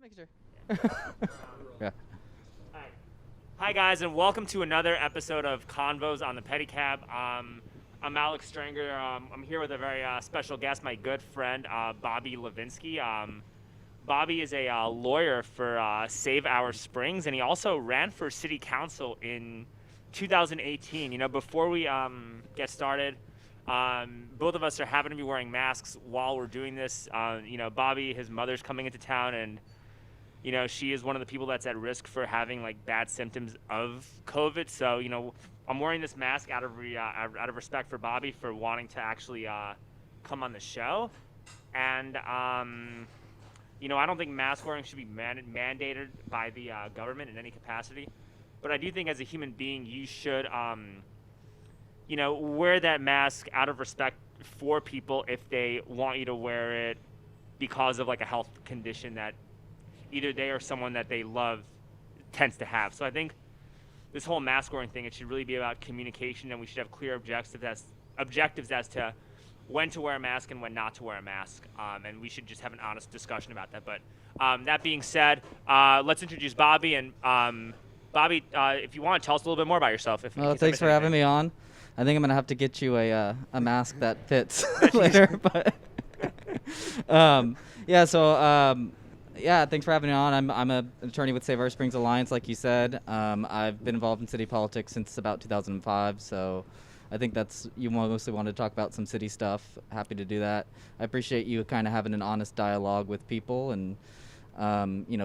Make sure. Yeah. Hi guys, and welcome to another episode of Convos on the Pedicab. I'm Alex Stranger. I'm here with a very special guest, my good friend Bobby Levinski. Bobby is a lawyer for Save Our Springs, and he also ran for city council in 2018. You know, before we get started, both of us are having to be wearing masks while we're doing this. Bobby, his mother's coming into town, and she is one of the people that's at risk for having like bad symptoms of COVID. So, I'm wearing this mask out of respect for Bobby for wanting to actually come on the show. And, I don't think mask wearing should be mandated by the government in any capacity. But I do think as a human being, you should, wear that mask out of respect for people if they want you to wear it because of like a health condition that either they or someone that they love tends to have. So I think this whole mask wearing thing, it should really be about communication, and we should have clear objectives as to when to wear a mask and when not to wear a mask. And we should just have an honest discussion about that. But that being said, let's introduce Bobby. And Bobby, if you want, tell us a little bit more about yourself. Thanks for having me on. I think I'm gonna have to get you a mask that fits later. But thanks for having me on. I'm an attorney with Save Our Springs Alliance, like you said. I've been involved in city politics since about 2005, so I think you mostly want to talk about some city stuff. Happy to do that. I appreciate you kind of having an honest dialogue with people, and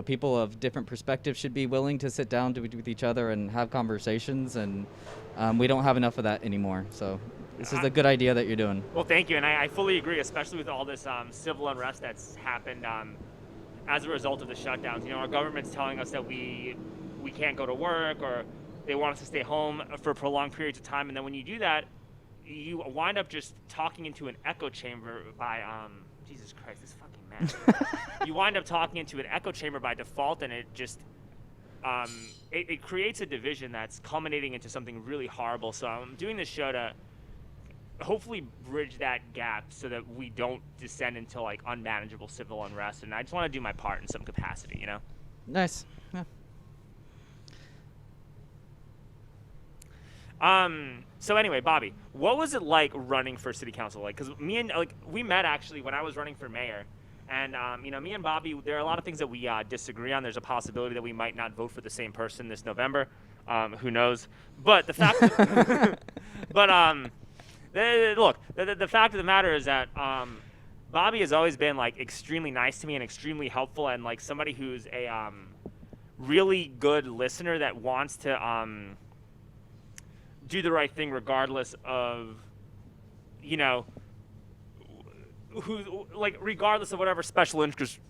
people of different perspectives should be willing to sit down with each other and have conversations, and we don't have enough of that anymore. So this is a good idea that you're doing. Well, thank you, and I fully agree, especially with all this civil unrest that's happened as a result of the shutdowns. Our government's telling us that we can't go to work, or they want us to stay home for prolonged periods of time, and then when you do that, you wind up just talking into an echo chamber by Jesus Christ, this fucking man. You wind up talking into an echo chamber by default, and it just it creates a division that's culminating into something really horrible. So I'm doing this show to hopefully bridge that gap so that we don't descend into like unmanageable civil unrest, and I just want to do my part in some capacity. Nice. Yeah. So anyway, Bobby, what was it like running for city council? Because we met actually when I was running for mayor, and me and Bobby, there are a lot of things that we disagree on. There's a possibility that we might not vote for the same person this November. Who knows? But the fact, the fact of the matter is that Bobby has always been like extremely nice to me and extremely helpful, and like somebody who's a really good listener that wants to do the right thing regardless of regardless of whatever special interest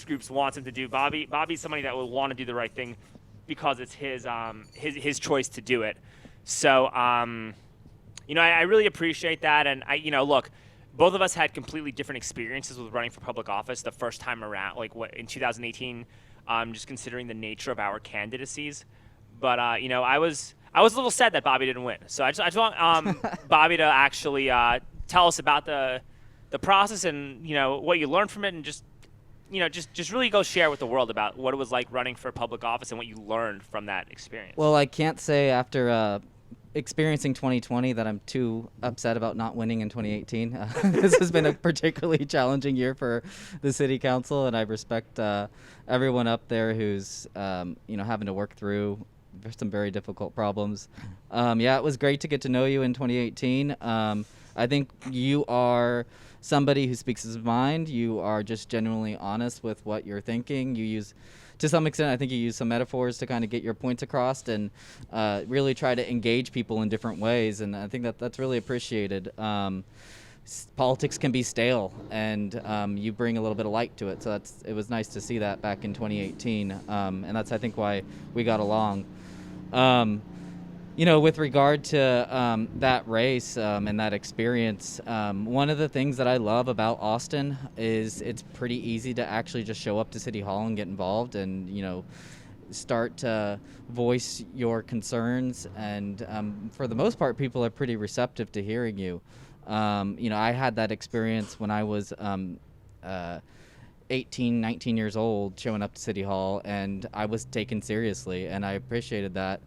groups wants him to do. Bobby's somebody that will want to do the right thing because it's his choice to do it. So I really appreciate that. And look, both of us had completely different experiences with running for public office the first time around, in 2018, just considering the nature of our candidacies. But, I was a little sad that Bobby didn't win. So I just want Bobby to actually tell us about the process and, what you learned from it, and just really go share with the world about what it was like running for public office and what you learned from that experience. Well, I can't say after experiencing 2020 that I'm too upset about not winning in 2018. This has been a particularly challenging year for the city council, and I respect everyone up there who's having to work through some very difficult problems. It was great to get to know you in 2018. I think you are somebody who speaks his mind. You are just genuinely honest with what you're thinking. You use, to some extent, I think you use some metaphors to kind of get your points across, and really try to engage people in different ways, and I think that's really appreciated. Politics can be stale, and you bring a little bit of light to it, so it was nice to see that back in 2018, and that's, I think, why we got along. With regard to that race and that experience, one of the things that I love about Austin is it's pretty easy to actually just show up to City Hall and get involved and, start to voice your concerns. And for the most part, people are pretty receptive to hearing you. I had that experience when I was 18, 19 years old showing up to City Hall, and I was taken seriously, and I appreciated that.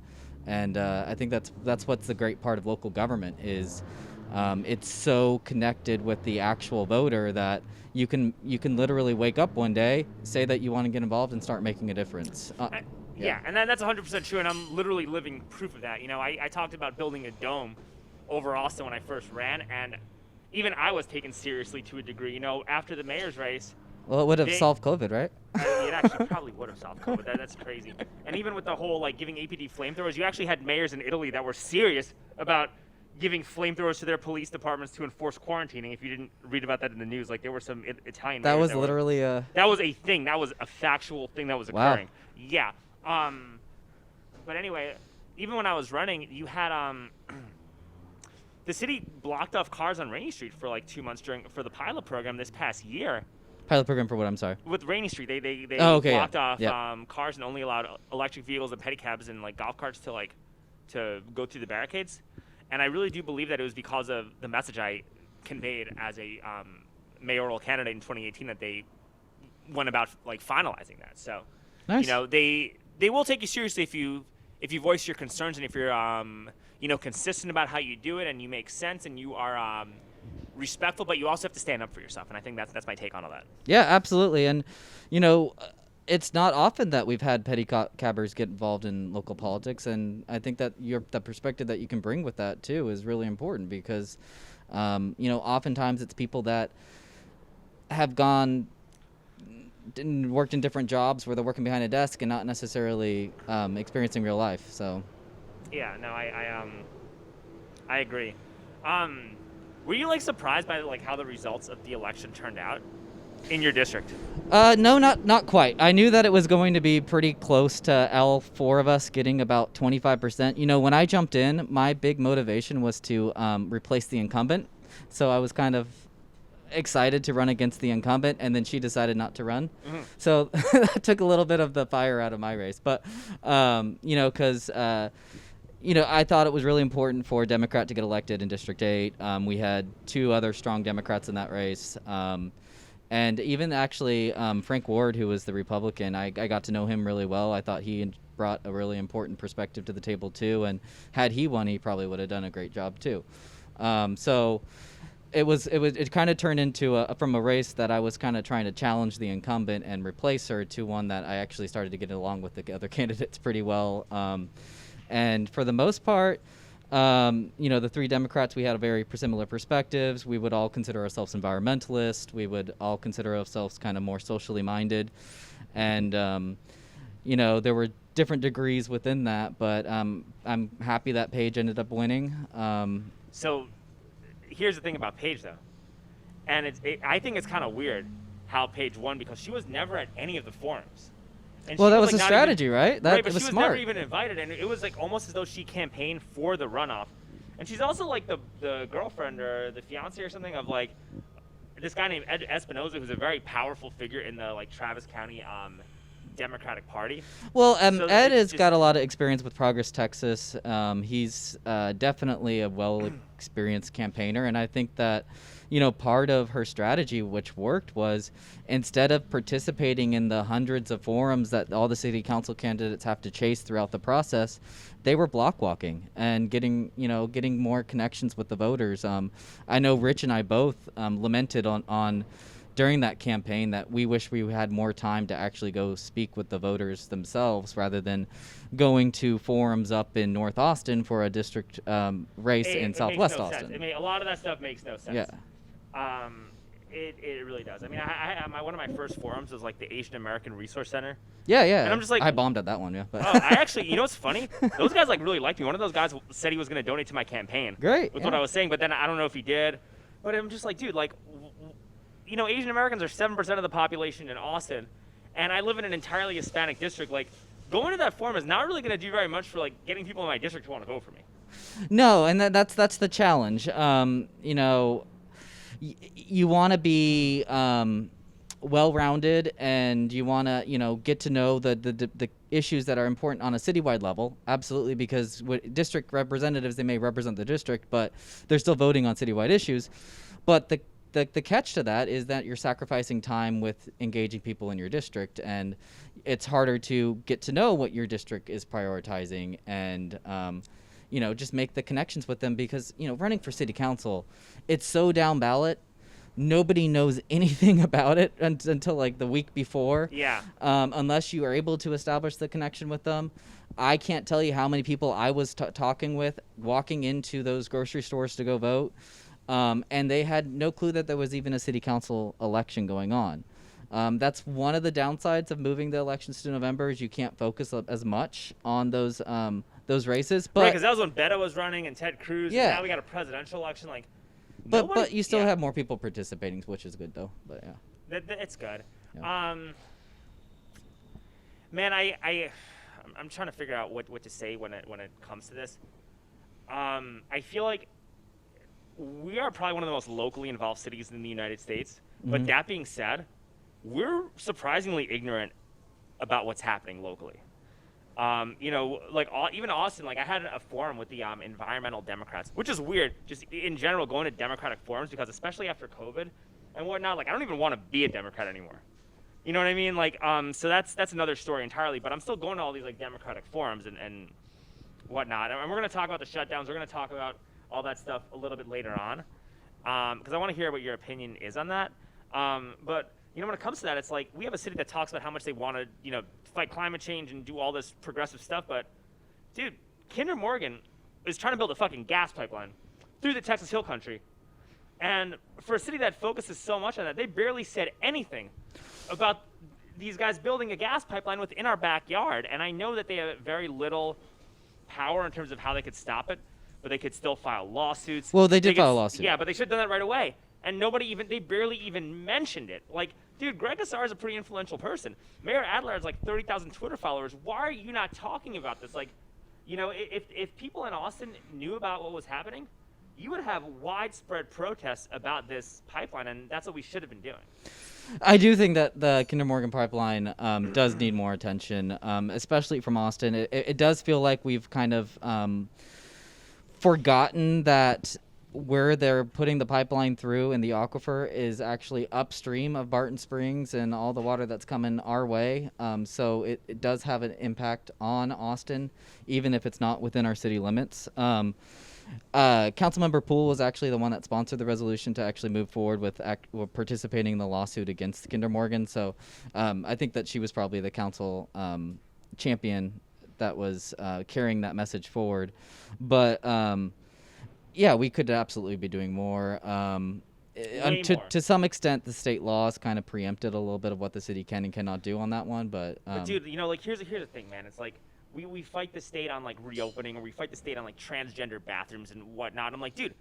And I think that's what's the great part of local government is it's so connected with the actual voter that you can literally wake up one day, say that you want to get involved, and start making a difference. Yeah, and that's 100% true, and I'm literally living proof of that. You know, I talked about building a dome over Austin when I first ran, and even I was taken seriously to a degree. You know, after the mayor's race. Well, it would have solved COVID, right? It actually probably would have solved COVID. That's crazy. And even with the whole, like, giving APD flamethrowers, you actually had mayors in Italy that were serious about giving flamethrowers to their police departments to enforce quarantining. If you didn't read about that in the news, like, there were some Italian that mayors was literally a... That was a thing. That was a factual thing that was occurring. Wow. Yeah. But anyway, even when I was running, you had the city blocked off cars on Rainy Street for like 2 months for the pilot program this past year. Pilot program for what? I'm sorry. With Rainy Street, they blocked off cars and only allowed electric vehicles and pedicabs and like golf carts to go through the barricades. And I really do believe that it was because of the message I conveyed as a mayoral candidate in 2018 that they went about like finalizing that. So, nice. You know, they will take you seriously if you voice your concerns and if you're consistent about how you do it and you make sense and you are respectful, but you also have to stand up for yourself. And I think that's my take on all that. Yeah, absolutely. And you know, it's not often that we've had pedicabbers get involved in local politics, and I think that the perspective that you can bring with that too is really important because oftentimes it's people that have worked in different jobs where they're working behind a desk and not necessarily experiencing real life. So yeah, no, I agree. Were you like surprised by like how the results of the election turned out in your district? No, not quite. I knew that it was going to be pretty close to all four of us getting about 25%. You know, when I jumped in, my big motivation was to replace the incumbent. So I was kind of excited to run against the incumbent, and then she decided not to run. Mm-hmm. So that took a little bit of the fire out of my race. But, because... I thought it was really important for a Democrat to get elected in District 8. We had two other strong Democrats in that race. And even actually Frank Ward, who was the Republican, I got to know him really well. I thought he brought a really important perspective to the table, too. And had he won, he probably would have done a great job, too. So it kind of turned into from a race that I was kind of trying to challenge the incumbent and replace her to one that I actually started to get along with the other candidates pretty well. And for the most part, the three Democrats, we had very similar perspectives. We would all consider ourselves environmentalists. We would all consider ourselves kind of more socially minded. And, there were different degrees within that. But I'm happy that Paige ended up winning. So here's the thing about Paige, though. And I think it's kind of weird how Paige won because she was never at any of the forums. Well, that was a strategy, right? Right, but was she was smart. never even invited, and it was like almost as though she campaigned for the runoff. And she's also like the girlfriend or the fiance or something of like this guy named Ed Espinoza, who's a very powerful figure in the like Travis County Democratic Party. Well, Ed has got a lot of experience with Progress Texas. He's definitely a well-experienced campaigner, and I think that part of her strategy, which worked, was instead of participating in the hundreds of forums that all the city council candidates have to chase throughout the process, they were block walking and getting more connections with the voters. I know Rich and I both lamented on during that campaign that we wish we had more time to actually go speak with the voters themselves rather than going to forums up in North Austin for a district race in Southwest Austin. Sense. A lot of that stuff makes no sense. Yeah. It really does. One of my first forums was like the Asian American Resource Center. Yeah. And I'm just like, I bombed at that one, yeah. But. I actually, what's funny? Those guys like really liked me. One of those guys said he was going to donate to my campaign. Great. That's what I was saying, but then I don't know if he did. But I'm just like, dude, like, Asian Americans are 7% of the population in Austin, and I live in an entirely Hispanic district. Like, going to that forum is not really going to do very much for like getting people in my district to want to vote for me. No, and that's the challenge. You want to be well-rounded, and you want to get to know the issues that are important on a citywide level. Absolutely, because district representatives, they may represent the district, but they're still voting on citywide issues. But the catch to that is that you're sacrificing time with engaging people in your district, and it's harder to get to know what your district is prioritizing, and just make the connections with them, because running for city council, it's so down ballot. Nobody knows anything about it until like the week before. Yeah. Unless you are able to establish the connection with them. I can't tell you how many people I was talking with walking into those grocery stores to go vote. And they had no clue that there was even a city council election going on. That's one of the downsides of moving the elections to November, is you can't focus as much on those races. But because that was when Beto was running and Ted Cruz. Yeah. And now we got a presidential election. Like, but you still have more people participating, which is good though. But yeah, it's good. Yeah. Man, I'm trying to figure out what to say when it comes to this. I feel like we are probably one of the most locally involved cities in the United States. But that being said, we're surprisingly ignorant about what's happening locally. Like even Austin, like I had a forum with the environmental Democrats, which is weird, just in general going to Democratic forums, because especially after COVID and whatnot, like I don't even want to be a Democrat anymore. You know what I mean? Like, so that's another story entirely, but I'm still going to all these like Democratic forums and whatnot. And we're going to talk about the shutdowns. We're going to talk about all that stuff a little bit later on, because I want to hear what your opinion is on that. But when it comes to that, it's like we have a city that talks about how much they want to, fight climate change and do all this progressive stuff. But, dude, Kinder Morgan is trying to build a fucking gas pipeline through the Texas Hill Country. And for a city that focuses so much on that, they barely said anything about these guys building a gas pipeline within our backyard. And I know that they have very little power in terms of how they could stop it, but they could still file lawsuits. Well, they did file a lawsuit. Yeah, but they should have done that right away. And they barely even mentioned it. Like, dude, Greg Casar is a pretty influential person. Mayor Adler has like 30,000 Twitter followers. Why are you not talking about this? Like, if people in Austin knew about what was happening, you would have widespread protests about this pipeline, and that's what we should have been doing. I do think that the Kinder Morgan pipeline does need more attention, especially from Austin. It does feel like we've kind of forgotten that where they're putting the pipeline through in the aquifer is actually upstream of Barton Springs and all the water that's coming our way. So it does have an impact on Austin, even if it's not within our city limits. Councilmember Poole was actually the one that sponsored the resolution to actually move forward with participating in the lawsuit against Kinder Morgan. So I think that she was probably the council champion that was carrying that message forward. But yeah, we could absolutely be doing more. To some extent, the state laws kind of preempted a little bit of what the city can and cannot do on that one. But dude, like here's the thing, man. It's like we fight the state on like reopening, or we fight the state on like transgender bathrooms and whatnot. I'm like, dude,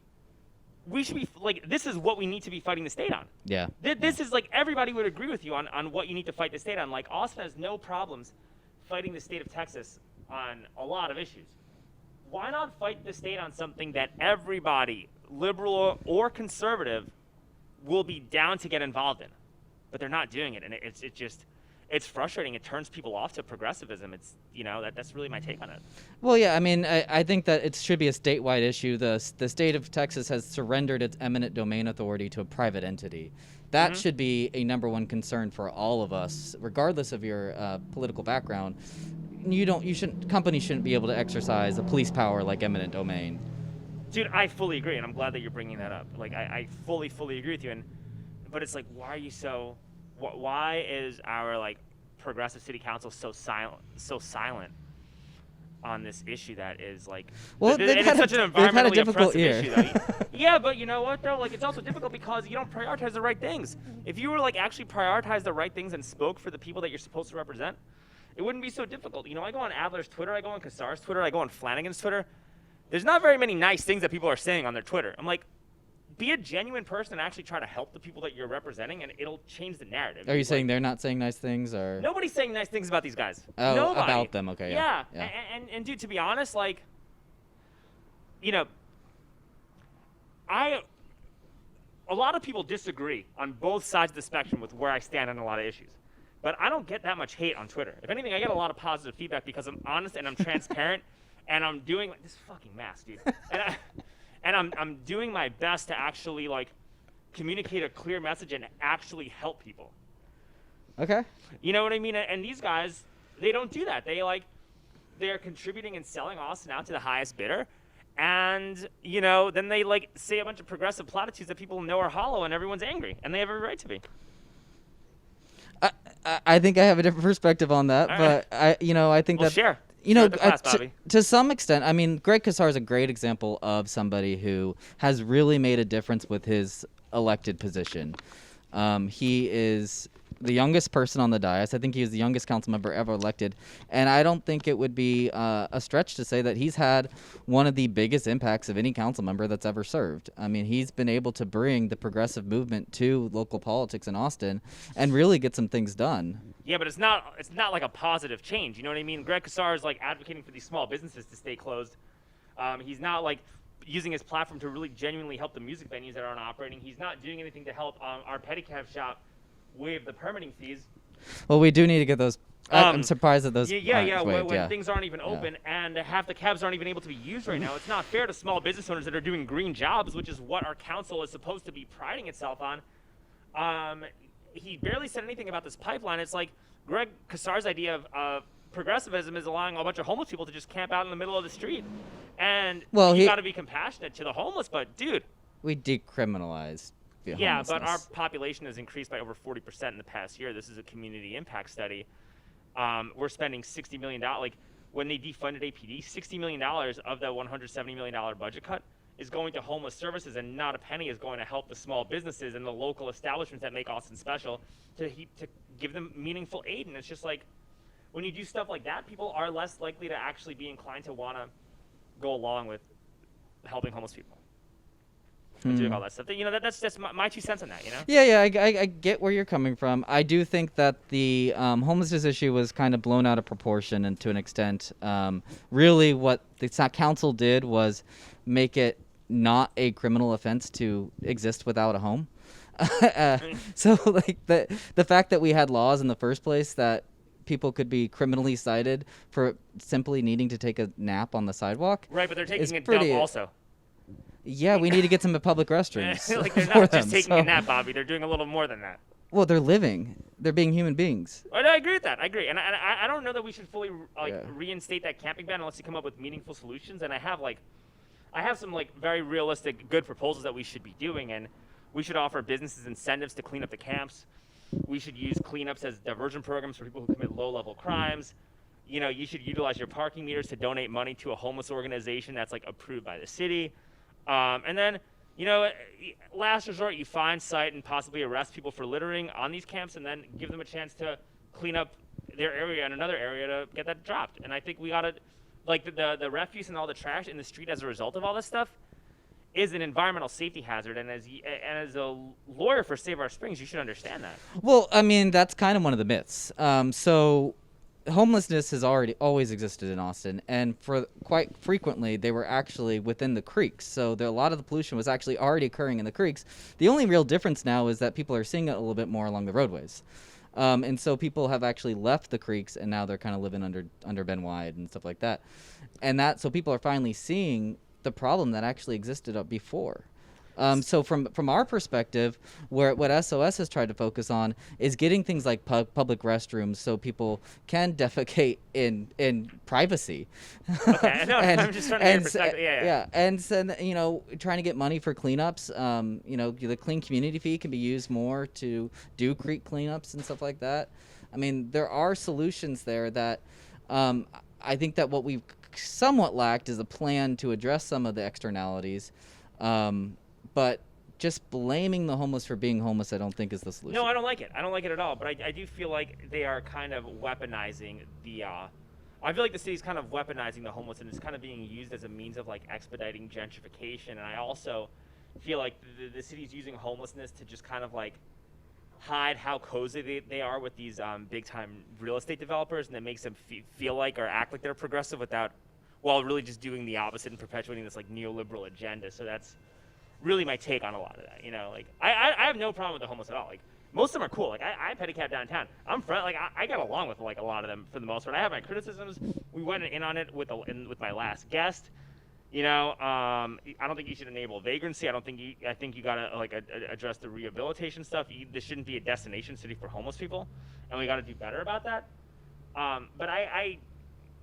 we should be like, this is what we need to be fighting the state on. Yeah. This is like, everybody would agree with you on what you need to fight the state on. Like, Austin has no problems fighting the state of Texas on a lot of issues. Why not fight the state on something that everybody, liberal or conservative, will be down to get involved in? But they're not doing it, and it's frustrating. It turns people off to progressivism. It's, that's really my take on it. Well, yeah, I mean, I think that it should be a statewide issue. The state of Texas has surrendered its eminent domain authority to a private entity. That should be a number one concern for all of us, regardless of your political background. Companies shouldn't be able to exercise a police power like eminent domain. Dude, I fully agree, and I'm glad that you're bringing that up. Like, I fully agree with you. But it's like, why are you so? Why is our like progressive city council so silent on this issue that is like? Well, it's such an environmentally oppressive issue. Though. Yeah, but you know what though? Like, it's also difficult because you don't prioritize the right things. If you were like actually prioritize the right things and spoke for the people that you're supposed to represent, it wouldn't be so difficult. I go on Adler's Twitter, I go on Casar's Twitter, I go on Flanagan's Twitter. There's not very many nice things that people are saying on their Twitter. I'm like, be a genuine person and actually try to help the people that you're representing, and it'll change the narrative. Are you saying they're not saying nice things, or? Nobody's saying nice things about these guys. Oh, Nobody. about them. Okay. Yeah. Yeah. And dude, to be honest, like, a lot of people disagree on both sides of the spectrum with where I stand on a lot of issues. But I don't get that much hate on Twitter. If anything, I get a lot of positive feedback because I'm honest and I'm transparent, and I'm doing this fucking mask, dude. And I'm doing my best to actually like communicate a clear message and actually help people. Okay. You know what I mean? And these guys, they don't do that. They're contributing and selling Austin out to the highest bidder. And, then they say a bunch of progressive platitudes that people know are hollow and everyone's angry. And they have every right to be. I think I have a different perspective on that, All but right. I think Well, that share. you Share know, with the class, Bobby. to some extent, I mean, Greg Casar is a great example of somebody who has really made a difference with his elected position. He is the youngest person on the dais. I think he was the youngest council member ever elected, and I don't think it would be a stretch to say that he's had one of the biggest impacts of any council member that's ever served. I mean, he's been able to bring the progressive movement to local politics in Austin and really get some things done. Yeah, but it's not like a positive change. You know what I mean? Greg Casar is advocating for these small businesses to stay closed. He's not using his platform to really genuinely help the music venues that aren't operating. He's not doing anything to help our pedicab shop waive the permitting fees. Well, we do need to get those. I'm surprised that those. Yeah. Waived, when things aren't even open and half the cabs aren't even able to be used right now, it's not fair to small business owners that are doing green jobs, which is what our council is supposed to be priding itself on. He barely said anything about this pipeline. It's like Greg Casar's idea of progressivism is allowing a bunch of homeless people to just camp out in the middle of the street. And you got to be compassionate to the homeless, but dude. We decriminalized. Yeah, but our population has increased by over 40% in the past year. This is a community impact study. We're spending $60 million. When they defunded APD, $60 million of the $170 million budget cut is going to homeless services, and not a penny is going to help the small businesses and the local establishments that make Austin special to give them meaningful aid. And it's just when you do stuff like that, people are less likely to actually be inclined to want to go along with helping homeless people. Doing all that stuff. That's just my 2 cents on that. Yeah. I get where you're coming from. I do think that the homelessness issue was kind of blown out of proportion, and to an extent, really, what the council did was make it not a criminal offense to exist without a home. So, the fact that we had laws in the first place that people could be criminally cited for simply needing to take a nap on the sidewalk. Right, but they're taking a dump also. Yeah, we need to get some public restrooms. They're not just taking a nap, Bobby. They're doing a little more than that. Well, they're living. They're being human beings. I agree with that. I agree. And I don't know that we should fully reinstate that camping ban unless you come up with meaningful solutions. And I have some very realistic, good proposals that we should be doing. And we should offer businesses incentives to clean up the camps. We should use cleanups as diversion programs for people who commit low-level crimes. You should utilize your parking meters to donate money to a homeless organization that's approved by the city. And then, last resort, you find, cite, and possibly arrest people for littering on these camps, and then give them a chance to clean up their area and another area to get that dropped. And I think we got to, the refuse and all the trash in the street as a result of all this stuff is an environmental safety hazard. And as a lawyer for Save Our Springs, you should understand that. Well, I mean, that's kind of one of the myths. So homelessness has always existed in Austin, and for quite frequently they were actually within the creeks. So a lot of the pollution was actually already occurring in the creeks. The only real difference now is that people are seeing it a little bit more along the roadways. And so people have actually left the creeks, and now they're kind of living under Ben Wyatt and stuff like that. And so people are finally seeing the problem that actually existed up before. So from our perspective, what SOS has tried to focus on is getting things like public restrooms so people can defecate in privacy. Okay, no, I'm just trying to get your perspective. Yeah. And then, trying to get money for cleanups. The clean community fee can be used more to do creek cleanups and stuff like that. I mean, there are solutions there that I think that what we've somewhat lacked is a plan to address some of the externalities. But just blaming the homeless for being homeless, I don't think is the solution. No, I don't like it. I don't like it at all. But I do feel like they are kind of weaponizing the. I feel like the city's kind of weaponizing the homeless, and it's kind of being used as a means of expediting gentrification. And I also feel like the city's using homelessness to just kind of hide how cozy they are with these big time real estate developers, and it makes them feel like or act like they're progressive while really just doing the opposite and perpetuating this neoliberal agenda. So that's really my take on a lot of that. I have no problem with the homeless at all. Most of them are cool. I pedicab downtown. I'm friendly. I got along with a lot of them for the most part. I have my criticisms. We went in on it with my last guest, I don't think you should enable vagrancy. I think you gotta address the rehabilitation stuff. This shouldn't be a destination city for homeless people, and we gotta do better about that. But I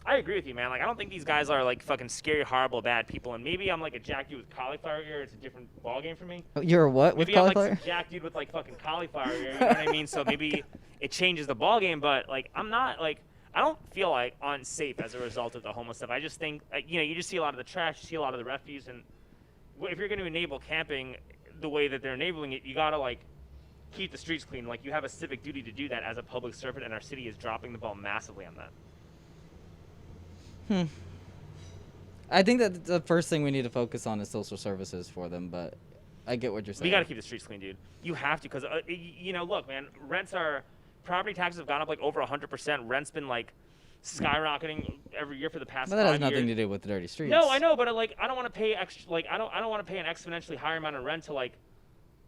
agree with you, man. Like, I don't think these guys are like fucking scary, horrible, bad people. And maybe I'm like a jack dude with cauliflower ear. It's a different ballgame for me. You're a what with Maybe I'm cauliflower? like some jack dude with like fucking cauliflower ear. You know what I mean? So maybe it changes the ballgame. But like, I'm not like. I don't feel like unsafe as a result of the homeless stuff. I just think, you just see a lot of the trash, you see a lot of the refuse, and if you're going to enable camping the way that they're enabling it, you gotta like keep the streets clean. Like, you have a civic duty to do that as a public servant, and our city is dropping the ball massively on that. I think that the first thing we need to focus on is social services for them, but I get what you're saying. We gotta keep the streets clean, dude. You have to, because look, man, property taxes have gone up like over 100%. Rent's been like skyrocketing every year for the past. But that 5 has nothing years. to do with the dirty streets. No, I know, but like, I don't want to pay extra. Like, I don't want to pay an exponentially higher amount of rent to like,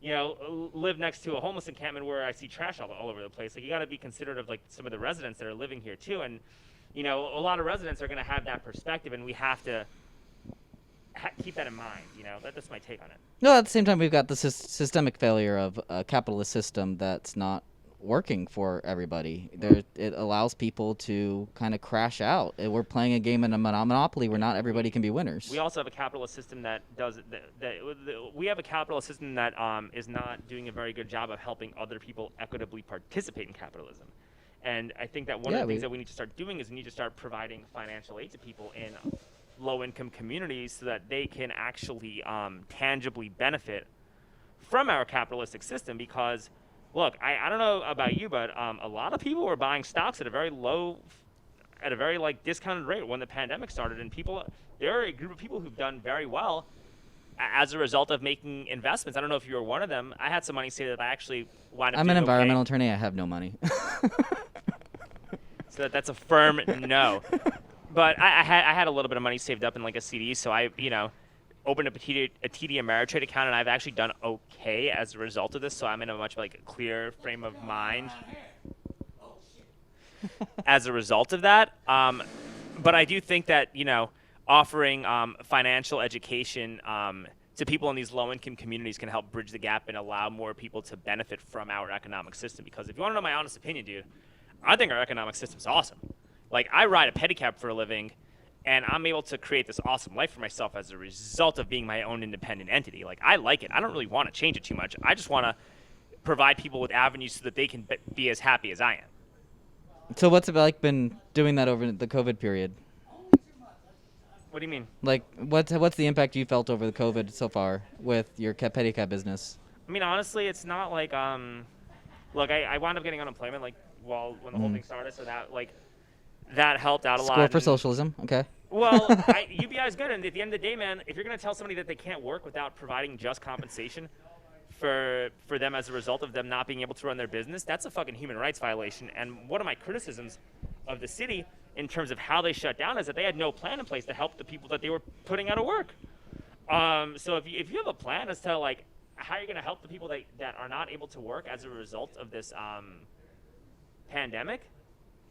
live next to a homeless encampment where I see trash all over the place. Like, you got to be considerate of like some of the residents that are living here too, and a lot of residents are going to have that perspective, and we have to keep that in mind. That's my take on it. No, at the same time, we've got the systemic failure of a capitalist system that's not working for everybody. It allows people to kind of crash out. We're playing a game in a monopoly where not everybody can be winners. We also have a capitalist system that does we have a capitalist system that is not doing a very good job of helping other people equitably participate in capitalism. And I think that one of the things that we need to start doing is we need to start providing financial aid to people in low-income communities so that they can actually tangibly benefit from our capitalistic system. Because look, I don't know about you, but a lot of people were buying stocks at a very like discounted rate when the pandemic started, and there are a group of people who've done very well as a result of making investments. I don't know if you were one of them. I had some money saved that I actually wound up. I'm an environmental attorney. I have no money. So that's a firm no. But I had a little bit of money saved up in like a CD, so I opened up a TD Ameritrade account, and I've actually done okay as a result of this. So I'm in a much like clear frame of mind as a result of that. But I do think that offering financial education to people in these low-income communities can help bridge the gap and allow more people to benefit from our economic system. Because if you want to know my honest opinion, dude, I think our economic system's awesome. Like, I ride a pedicab for a living, and I'm able to create this awesome life for myself as a result of being my own independent entity. Like, I like it. I don't really want to change it too much. I just want to provide people with avenues so that they can be as happy as I am. So what's it like been doing that over the COVID period? What do you mean? Like, what's the impact you felt over the COVID so far with your pedicab business? I mean, honestly, it's not like look, I wound up getting unemployment like when the whole thing started, so that helped out a lot. Score for socialism, okay. Well, UBI is good, and at the end of the day, man, if you're going to tell somebody that they can't work without providing just compensation for them as a result of them not being able to run their business, that's a fucking human rights violation. And one of my criticisms of the city in terms of how they shut down is that they had no plan in place to help the people that they were putting out of work. So if you have a plan as to like how you're going to help the people that are not able to work as a result of this pandemic,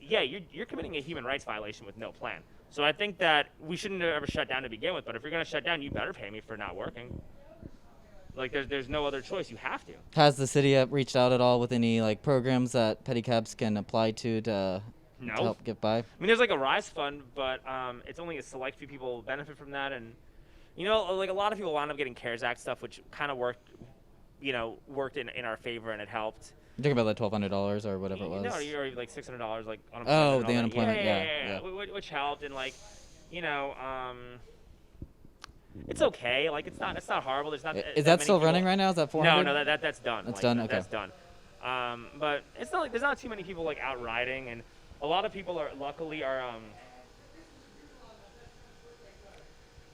yeah, you're committing a human rights violation with no plan. So I think that we shouldn't have ever shut down to begin with, but if you're going to shut down, you better pay me for not working. Like, there's no other choice. You have to. Has the city reached out at all with any like programs that pedicabs can apply to help get by? I mean, there's like a Rise Fund, but it's only a select few people benefit from that. And, like a lot of people wound up getting CARES Act stuff, which kind of worked in our favor, and it helped. You're talking about like $1,200 or whatever it was. No, or like $600 like unemployment. Oh, the unemployment, yeah. Which helped, and like, it's okay. Like, it's not horrible. There's not. Is that still running right now? Is that 400? No, that's done. That's done. Okay. That's done. But it's not like there's not too many people like out riding, and a lot of people are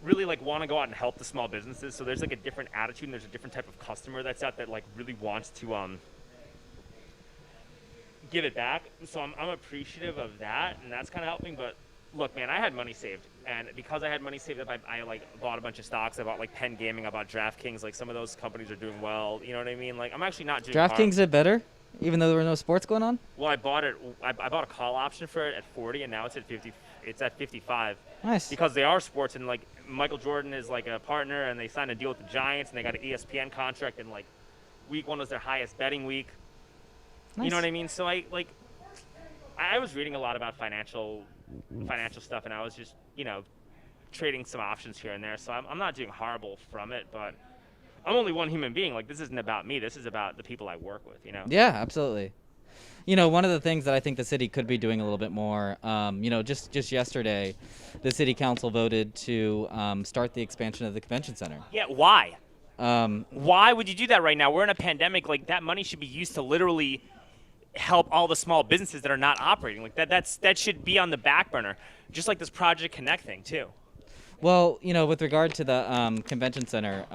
really like want to go out and help the small businesses. So there's like a different attitude, and there's a different type of customer that's out that like really wants to give it back. So I'm appreciative of that, and that's kind of helping. But look, man, I had money saved, and because I had money saved up, I like bought a bunch of stocks. I bought like Penn Gaming. I bought DraftKings. Like, some of those companies are doing well. You know what I mean? Like, I'm actually not doing DraftKings did better? even though there were no sports going on? Well, I bought it. I bought a call option for it at 40, and now it's at 50. It's at 55. Nice. Because they are sports, and like Michael Jordan is like a partner, and they signed a deal with the Giants, and they got an ESPN contract, and like week 1 was their highest betting week. Nice. You know what I mean? So I was reading a lot about financial stuff, and I was just trading some options here and there. So I'm not doing horrible from it, but I'm only one human being. Like, this isn't about me. This is about the people I work with, Yeah, absolutely. One of the things that I think the city could be doing a little bit more, just yesterday, the city council voted to start the expansion of the convention center. Yeah, why? Why would you do that right now? We're in a pandemic. Like, that money should be used to literally help all the small businesses that are not operating. Like, that should be on the back burner, just like this Project Connect thing, too. Well, with regard to the convention center,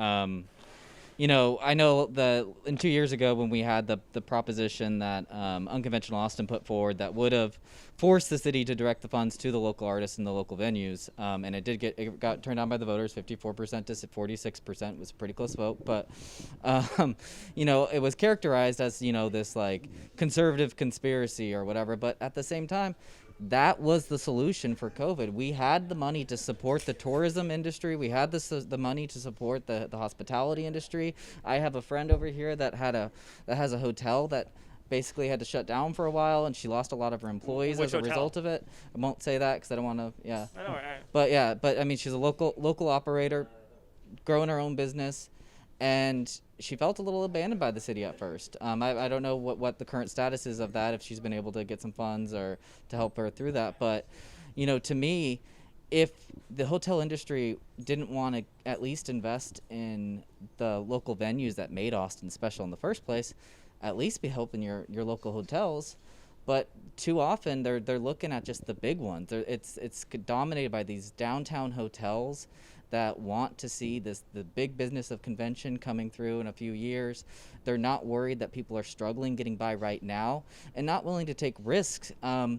I know in 2 years ago when we had the proposition that Unconventional Austin put forward that would have forced the city to direct the funds to the local artists and the local venues, and it got turned down by the voters, 54% to 46%, was a pretty close vote, but it was characterized as this like conservative conspiracy or whatever, but at the same time, that was the solution for COVID. We had the money to support the tourism industry. We had the money to support the hospitality industry. I have a friend over here that has a hotel that basically had to shut down for a while, and she lost a lot of her employees as a result of it. I won't say that because I don't want to. Yeah. I know, right? But I mean, she's a local operator, growing her own business, and she felt a little abandoned by the city at first. I don't know what the current status is of that, if she's been able to get some funds or to help her through that. But, to me, if the hotel industry didn't want to at least invest in the local venues that made Austin special in the first place, at least be helping your local hotels. But too often they're looking at just the big ones. It's dominated by these downtown hotels that want to see the big business of convention coming through in a few years. They're not worried that people are struggling getting by right now and not willing to take risks. The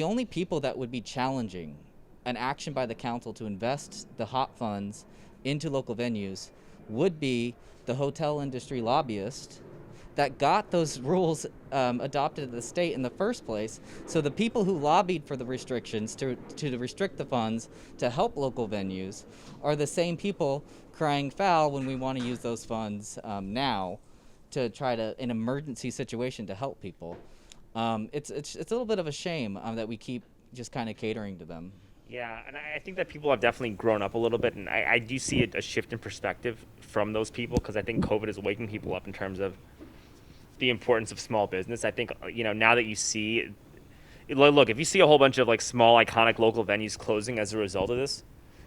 only people that would be challenging an action by the council to invest the hot funds into local venues would be the hotel industry lobbyist that got those rules adopted at the state in the first place. So the people who lobbied for the restrictions to restrict the funds to help local venues are the same people crying foul when we want to use those funds now to try to, in emergency situation, to help people. It's a little bit of a shame that we keep just kind of catering to them. Yeah, and I think that people have definitely grown up a little bit, and I do see a shift in perspective from those people, because I think COVID is waking people up in terms of the importance of small business. I think, now that you see, look, if you see a whole bunch of like small, iconic local venues closing as a result of this,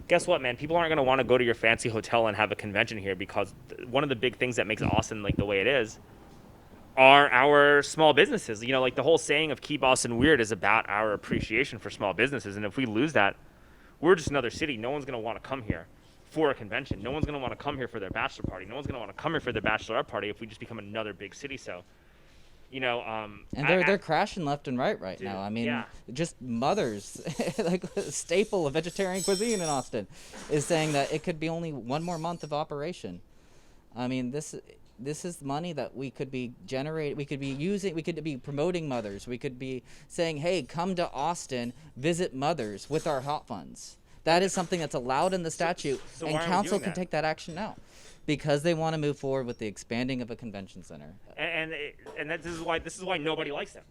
guess what, man? People aren't going to want to go to your fancy hotel and have a convention here, because one of the big things that makes Austin like the way it is are our small businesses. Like the whole saying of keep Austin weird is about our appreciation for small businesses. And if we lose that, we're just another city. No one's going to want to come here for a convention. No one's going to want to come here for their bachelor party. No one's going to want to come here for their bachelorette party if we just become another big city. So, and they're crashing left and right dude, now. I mean, yeah. Just Mothers, like a staple of vegetarian cuisine in Austin, is saying that it could be only one more month of operation. I mean, this is money that we could be generating. We could be using. We could be promoting Mothers. We could be saying, "Hey, come to Austin, visit Mothers with our hot funds." That is something that's allowed in the statute, so and why aren't we council doing can that? take that action now, because they want to move forward with the expanding of a convention center. And this is why nobody likes them.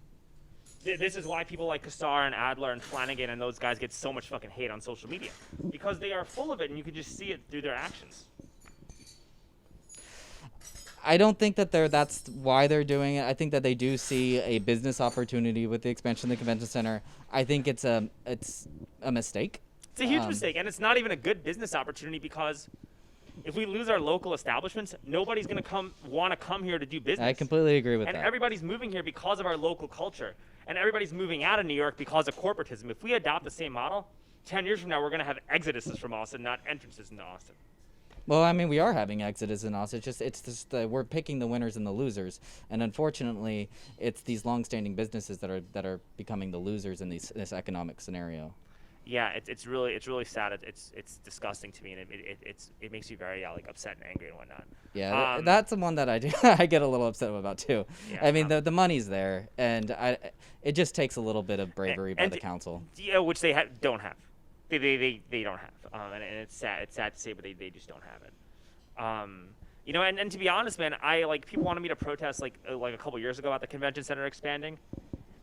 This is why people like Kassar and Adler and Flanagan and those guys get so much fucking hate on social media, because they are full of it, and you can just see it through their actions. I don't think that that's why they're doing it. I think that they do see a business opportunity with the expansion of the convention center. I think it's a mistake. It's a huge mistake, and it's not even a good business opportunity, because if we lose our local establishments, nobody's going to want to come here to do business. I completely agree with and that. And everybody's moving here because of our local culture, and everybody's moving out of New York because of corporatism. If we adopt the same model, 10 years from now, we're going to have exoduses from Austin, not entrances into Austin. Well, I mean, we are having exodus in Austin. It's just we're picking the winners and the losers, and unfortunately, it's these long-standing businesses that are becoming the losers in this economic scenario. Yeah, it's really sad. It's disgusting to me, and it makes me very like upset and angry and whatnot. Yeah, that's the one that I do. I get a little upset about too. Yeah, I mean, the money's there, and it just takes a little bit of bravery by and the council. Yeah, which they don't have. They don't have. And it's sad. It's sad to say, but they just don't have it. You know, and to be honest, man, I like people wanted me to protest like a couple years ago about the convention center expanding.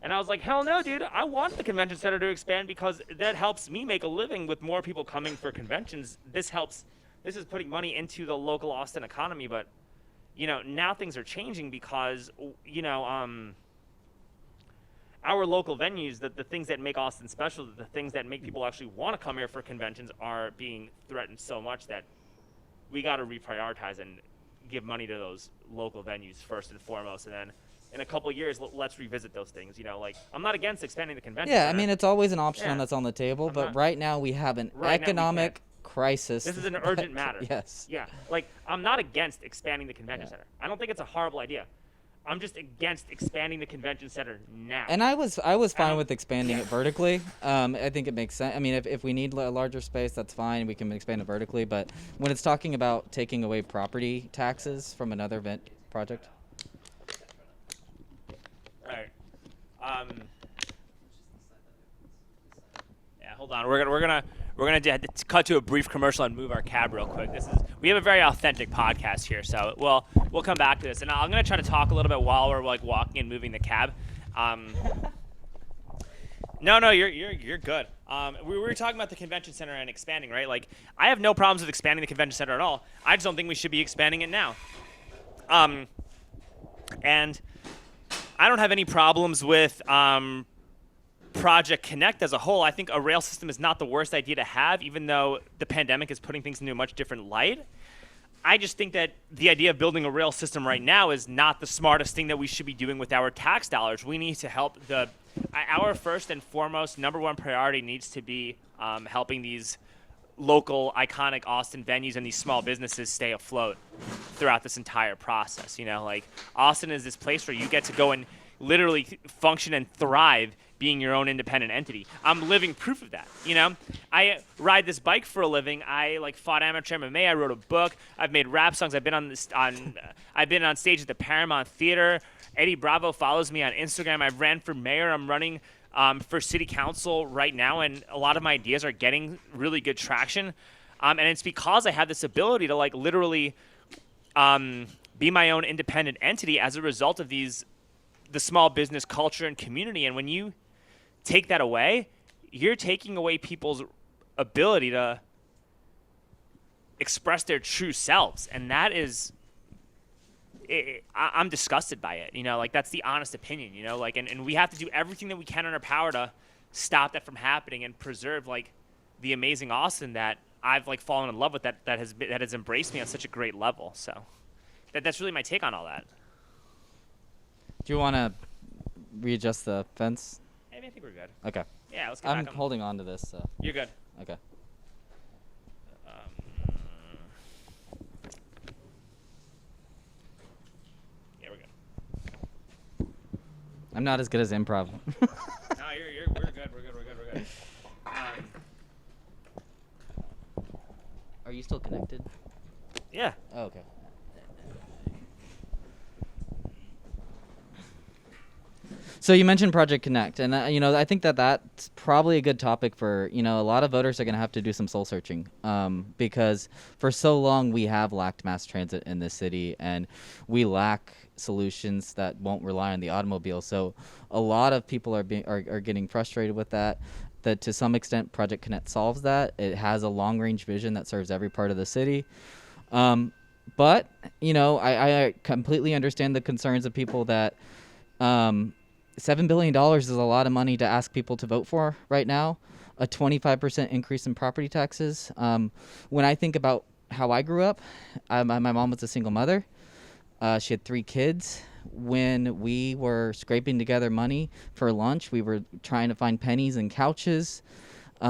And I was like, hell no, dude. I want the convention center to expand because that helps me make a living with more people coming for conventions. This is putting money into the local Austin economy. But, you know, now things are changing because, you know, our local venues, the things that make Austin special, the things that make people actually want to come here for conventions are being threatened so much that we got to reprioritize and give money to those local venues first and foremost. And then in a couple of years, let's revisit those things. You know, like I'm not against expanding the convention Yeah, center. I mean, it's always an option that's on the table, but right now we have an economic crisis. This is an urgent matter. Yes. Yeah, like I'm not against expanding the convention center. I don't think it's a horrible idea. I'm just against expanding the convention center now. And I was fine with expanding it vertically. I think it makes sense. I mean, if we need a larger space, that's fine. We can expand it vertically. But when it's talking about taking away property taxes from another project. All right. Yeah, hold on. We're gonna cut to a brief commercial and move our cab real quick. We have a very authentic podcast here, so we'll come back to this. And I'm gonna try to talk a little bit while we're like walking and moving the cab. No, you're good. We were talking about the convention center and expanding, right? Like I have no problems with expanding the convention center at all. I just don't think we should be expanding it now. And I don't have any problems with Project Connect as a whole. I think a rail system is not the worst idea to have, even though the pandemic is putting things into a much different light. I just think that the idea of building a rail system right now is not the smartest thing that we should be doing with our tax dollars. We need to help our first and foremost number one priority needs to be helping these local iconic Austin venues and these small businesses stay afloat throughout this entire process. You know, like Austin is this place where you get to go and literally function and thrive being your own independent entity. I'm living proof of that. You know, I ride this bike for a living. I like fought amateur MMA. I wrote a book. I've made rap songs. I've been on stage at the Paramount Theater. Eddie Bravo follows me on Instagram. I've ran for mayor. I'm running for city council right now, and a lot of my ideas are getting really good traction. And it's because I have this ability to like literally be my own independent entity as a result of the small business culture and community. And when you take that away, you're taking away people's ability to express their true selves. And that is, I'm disgusted by it. You know, like that's the honest opinion, you know, like, and we have to do everything that we can in our power to stop that from happening and preserve like the amazing Austin that I've like fallen in love with, that has embraced me on such a great level. So that's really my take on all that. Do you want to readjust the fence? I think we're good. Okay. Yeah, let's get I'm back on. holding on to this. So. You're good. Okay. Yeah, we're good. I'm not as good as improv. No, we're good. We're good. Are you still connected? Yeah. Oh, okay. So you mentioned Project Connect, and you know, I think that's probably a good topic for, you know, a lot of voters are going to have to do some soul searching, because for so long we have lacked mass transit in this city, and we lack solutions that won't rely on the automobile. So a lot of people are getting frustrated with that. That to some extent Project Connect solves that. It has a long range vision that serves every part of the city. But you know, I completely understand the concerns of people that. $7 billion is a lot of money to ask people to vote for right now. A 25% increase in property taxes. When I think about how I grew up, my mom was a single mother. She had 3 kids. When we were scraping together money for lunch, we were trying to find pennies and couches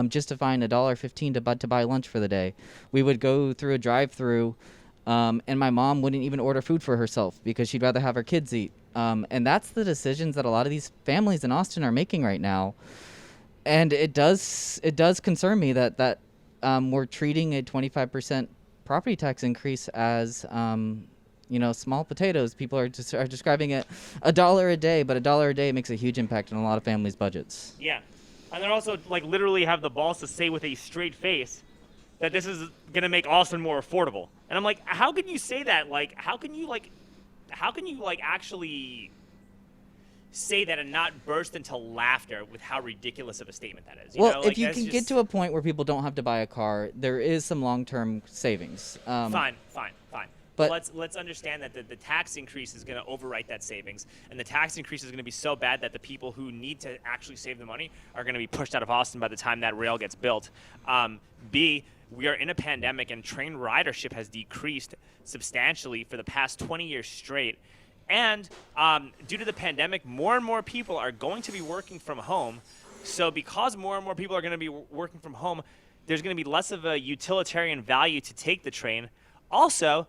just to find $1.15 to buy lunch for the day. We would go through a drive-through, and my mom wouldn't even order food for herself because she'd rather have her kids eat. And that's the decisions that a lot of these families in Austin are making right now. And it does concern me that we're treating a 25% property tax increase as small potatoes. People are describing it $1 a day, but $1 a day makes a huge impact on a lot of families' budgets. Yeah, and they're also like literally have the balls to say with a straight face that this is gonna make Austin more affordable. And I'm like, how can you say that? Like, how can you actually say that and not burst into laughter with how ridiculous of a statement that is? Well, if you can get to a point where people don't have to buy a car, there is some long-term savings. Fine. But let's understand that the tax increase is going to overwrite that savings, and the tax increase is going to be so bad that the people who need to actually save the money are going to be pushed out of Austin by the time that rail gets built. B, we are in a pandemic, and train ridership has decreased substantially for the past 20 years straight. And due to the pandemic, more and more people are going to be working from home. So because more and more people are going to be working from home, there's going to be less of a utilitarian value to take the train. Also,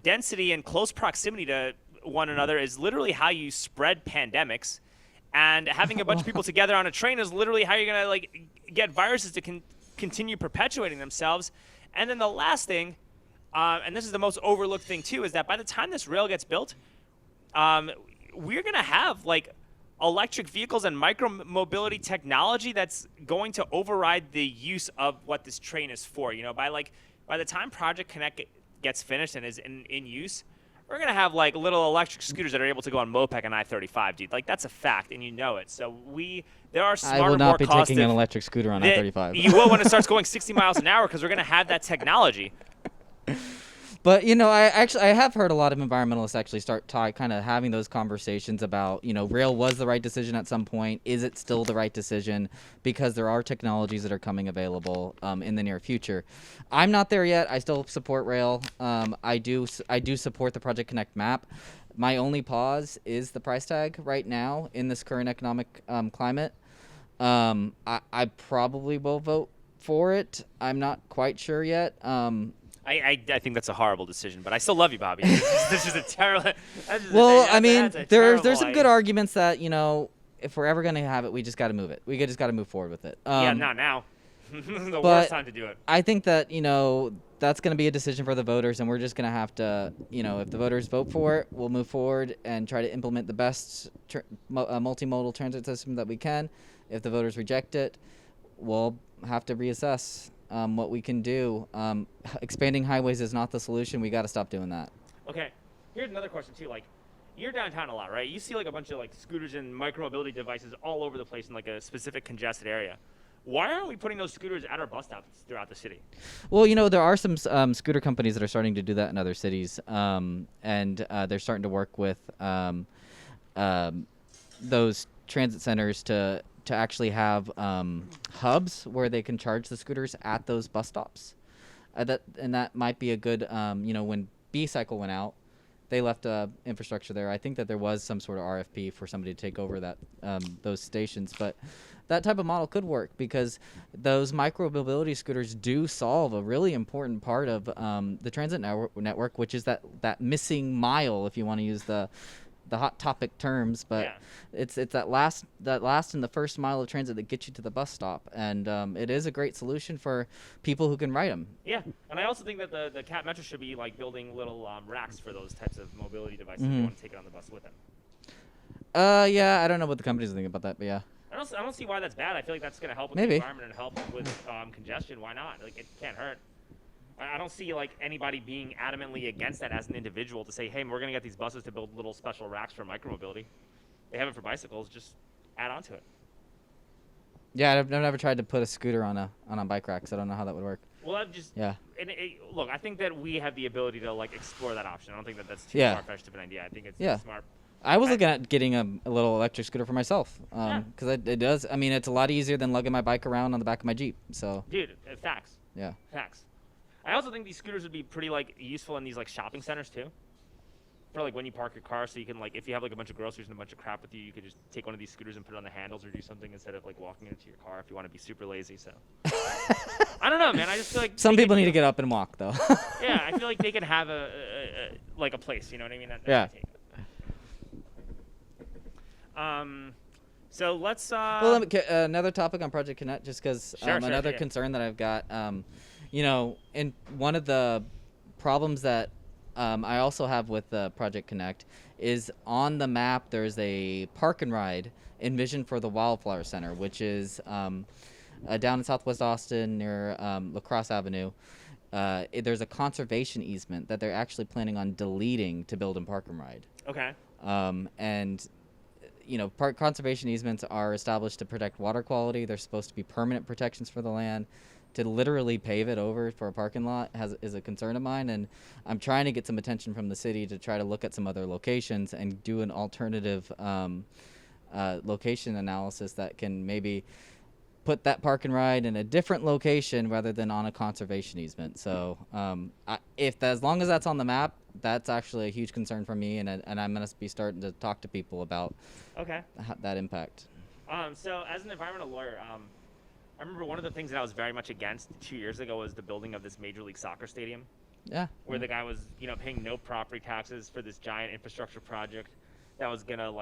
density and close proximity to one another is literally how you spread pandemics. And having a bunch of people together on a train is literally how you're going to get viruses to continue perpetuating themselves. And then the last thing, and this is the most overlooked thing too, is that by the time this rail gets built, we're going to have electric vehicles and micro-mobility technology that's going to override the use of what this train is for. By the time Project Connect gets finished and is in use, we're going to have little electric scooters that are able to go on Mopec and I-35, dude. That's a fact, and you know it. So there are smarter, I will not more be taking an electric scooter on I-35. You will when it starts going 60 miles an hour, because we're going to have that technology. But I have heard a lot of environmentalists actually start kind of having those conversations about, rail was the right decision at some point. Is it still the right decision? Because there are technologies that are coming available in the near future. I'm not there yet. I still support rail. I do support the Project Connect map. My only pause is the price tag right now in this current economic climate. I probably will vote for it. I'm not quite sure yet. I think that's a horrible decision, but I still love you, Bobby. This is a terrible. There's some good arguments that if we're ever going to have it, we just got to move it. We just got to move forward with it. Yeah, not now. The worst time to do it. I think that that's going to be a decision for the voters, and we're just going to have to, if the voters vote for it, we'll move forward and try to implement the best multimodal transit system that we can. If the voters reject it, we'll have to reassess what we can do. Expanding highways is not the solution. We got to stop doing that. Okay, here's another question too. You're downtown a lot, right? You see a bunch of scooters and micromobility devices all over the place in a specific congested area. Why aren't we putting those scooters at our bus stops throughout the city? Well, there are some scooter companies that are starting to do that in other cities, and they're starting to work with those transit centers to actually have hubs where they can charge the scooters at those bus stops. That might be a good, when B-Cycle went out, they left infrastructure there. I think that there was some sort of RFP for somebody to take over those stations, but that type of model could work because those micro-mobility scooters do solve a really important part of the transit network, which is that missing mile, if you want to use the hot topic terms, but yeah. It's that last and the first mile of transit that gets you to the bus stop, and it is a great solution for people who can ride them. Yeah, and I also think that the Cap Metro should be building little racks for those types of mobility devices if you want to take it on the bus with them. Yeah, I don't know what the companies are thinking about that, but yeah. I don't see why that's bad. I feel like that's going to help with Maybe. the environment and help with congestion. Why not? It can't hurt. I don't see anybody being adamantly against that as an individual to say, hey, we're going to get these buses to build little special racks for micromobility. They have it for bicycles. Just add on to it. Yeah, I've never tried to put a scooter on a bike rack, so I don't know how that would work. Well, yeah. Look, I think that we have the ability to explore that option. I don't think that that's too far-fetched of an idea. I think it's smart. I was looking at getting a little electric scooter for myself because it does. I mean, it's a lot easier than lugging my bike around on the back of my Jeep. So. Dude, facts. Yeah. Facts. I also think these scooters would be pretty useful in these shopping centers too. For when you park your car, so you can if you have a bunch of groceries and a bunch of crap with you, you could just take one of these scooters and put it on the handles or do something instead of walking into your car if you want to be super lazy. So I don't know, man. I just feel some people need to get up and walk though. Yeah, I feel like they can have a place. You know what I mean? Yeah. So let's. Well, another topic on Project Connect, just because Sure, another yeah. concern that I've got, and one of the problems that I also have with Project Connect is on the map there's a park and ride envisioned for the Wildflower Center, which is down in Southwest Austin near La Crosse Avenue. There's a conservation easement that they're actually planning on deleting to build in park and ride. Okay. And park conservation easements are established to protect water quality. They're supposed to be permanent protections for the land. To literally pave it over for a parking lot is a concern of mine, and I'm trying to get some attention from the city to try to look at some other locations and do an alternative location analysis that can maybe put that park and ride in a different location rather than on a conservation easement. So as long as that's on the map, that's actually a huge concern for me, and I'm going to be starting to talk to people about that impact. So as an environmental lawyer, I remember one of the things that I was very much against 2 years ago was the building of this Major League Soccer stadium. Yeah. Where the guy was, paying no property taxes for this giant infrastructure project that was gonna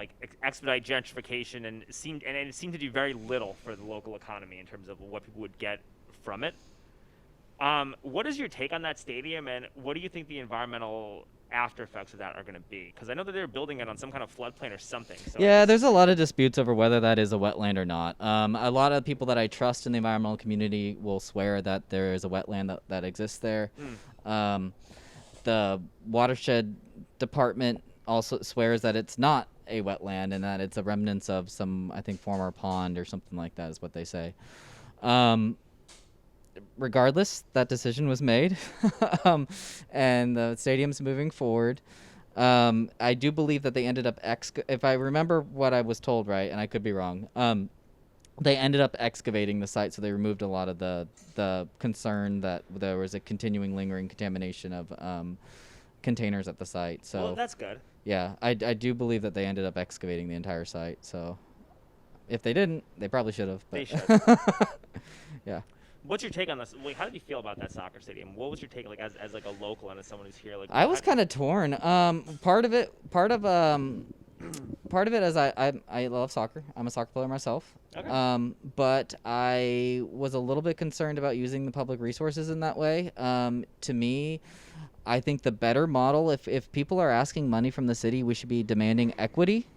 expedite gentrification, and it seemed to do very little for the local economy in terms of what people would get from it. What is your take on that stadium, and what do you think the environmental after effects of that are going to be? Because I know that they're building it on some kind of floodplain or something. So yeah, there's a lot of disputes over whether that is a wetland or not. A lot of people that I trust in the environmental community will swear that there is a wetland that exists there. The watershed department also swears that it's not a wetland and that it's a remnants of some, I think, former pond or something like that is what they say. Regardless, that decision was made, and the stadium's moving forward. I do believe that they ended up if I remember what I was told right, and I could be wrong, they ended up excavating the site, so they removed a lot of the concern that there was a continuing lingering contamination of containers at the site. So well, that's good. Yeah, I do believe that they ended up excavating the entire site. So if they didn't, they probably should have. They should. Yeah. What's your take on this? How did you feel about that soccer stadium? What was your take as a local and as someone who's here? I was kind of torn. Part of it is I love soccer. I'm a soccer player myself. Okay. But I was a little bit concerned about using the public resources in that way. To me, I think the better model, if people are asking money from the city, we should be demanding equity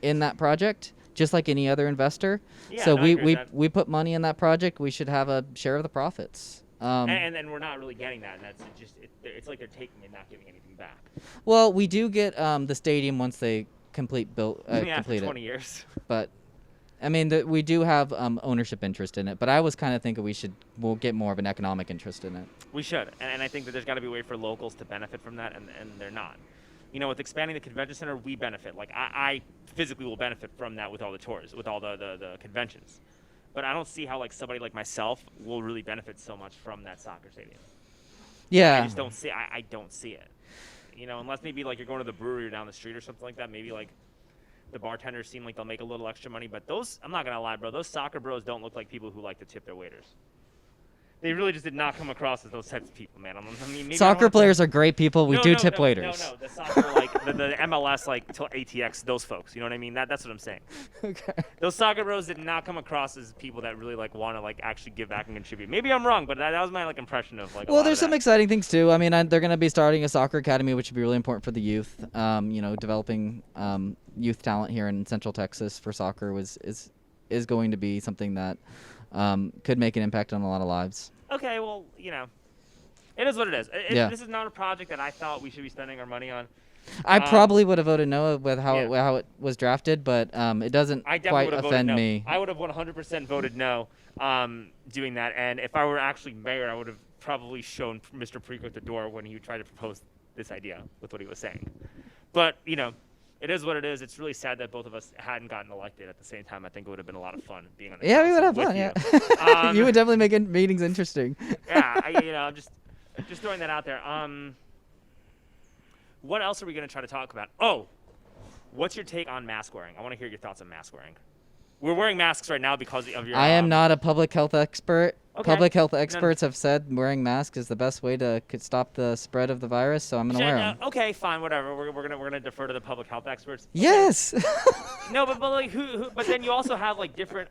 in that project, just like any other investor. Yeah, so no, we put money in that project. We should have a share of the profits. And then we're not really getting that, and that's it's like they're taking and not giving anything back. Well, we do get the stadium once they complete for 20 years. But I mean, we do have ownership interest in it. But I was kind of thinking we'll get more of an economic interest in it. We should, and I think that there's got to be a way for locals to benefit from that, and they're not. With expanding the convention center, we benefit. Like I physically will benefit from that with all the tours, with all the conventions. But I don't see how somebody like myself will really benefit so much from that soccer stadium. Yeah. I just don't see. I don't see it. Unless maybe you're going to the brewery or down the street or something like that. Maybe the bartenders seem like they'll make a little extra money. But I'm not gonna lie, bro. Those soccer bros don't look like people who like to tip their waiters. They really just did not come across as those types of people, man. Maybe soccer players are great people. We do tip waiters. No. The soccer, the MLS, till ATX, those folks. You know what I mean? That's what I'm saying. Okay. Those soccer bros did not come across as people that really want to actually give back and contribute. Maybe I'm wrong, but that was my impression of Well, there's some exciting things too. I mean, they're going to be starting a soccer academy, which would be really important for the youth. Developing youth talent here in Central Texas for soccer is going to be something that could make an impact on a lot of lives. Okay, well, it is what it is. This is not a project that I thought we should be spending our money on. I probably would have voted no with how it was drafted, but it doesn't quite offend me. I would have 100% voted no doing that, and if I were actually mayor, I would have probably shown Mr. Preco at the door when he tried to propose this idea with what he was saying. But, it is what it is. It's really sad that both of us hadn't gotten elected at the same time. I think it would have been a lot of fun being on the council. Yeah, we would have with fun. you. Yeah, you would definitely make meetings interesting. Yeah, I'm just throwing that out there. What else are we going to try to talk about? Oh, what's your take on mask wearing? I want to hear your thoughts on mask wearing. We're wearing masks right now because of your. I am not a public health expert. Okay. Public health Then- experts have said wearing masks is the best way to stop the spread of the virus, so I'm gonna wear them. Okay, fine, whatever. We're gonna defer to the public health experts. Okay. Yes. No, but like who? But then you also have like different.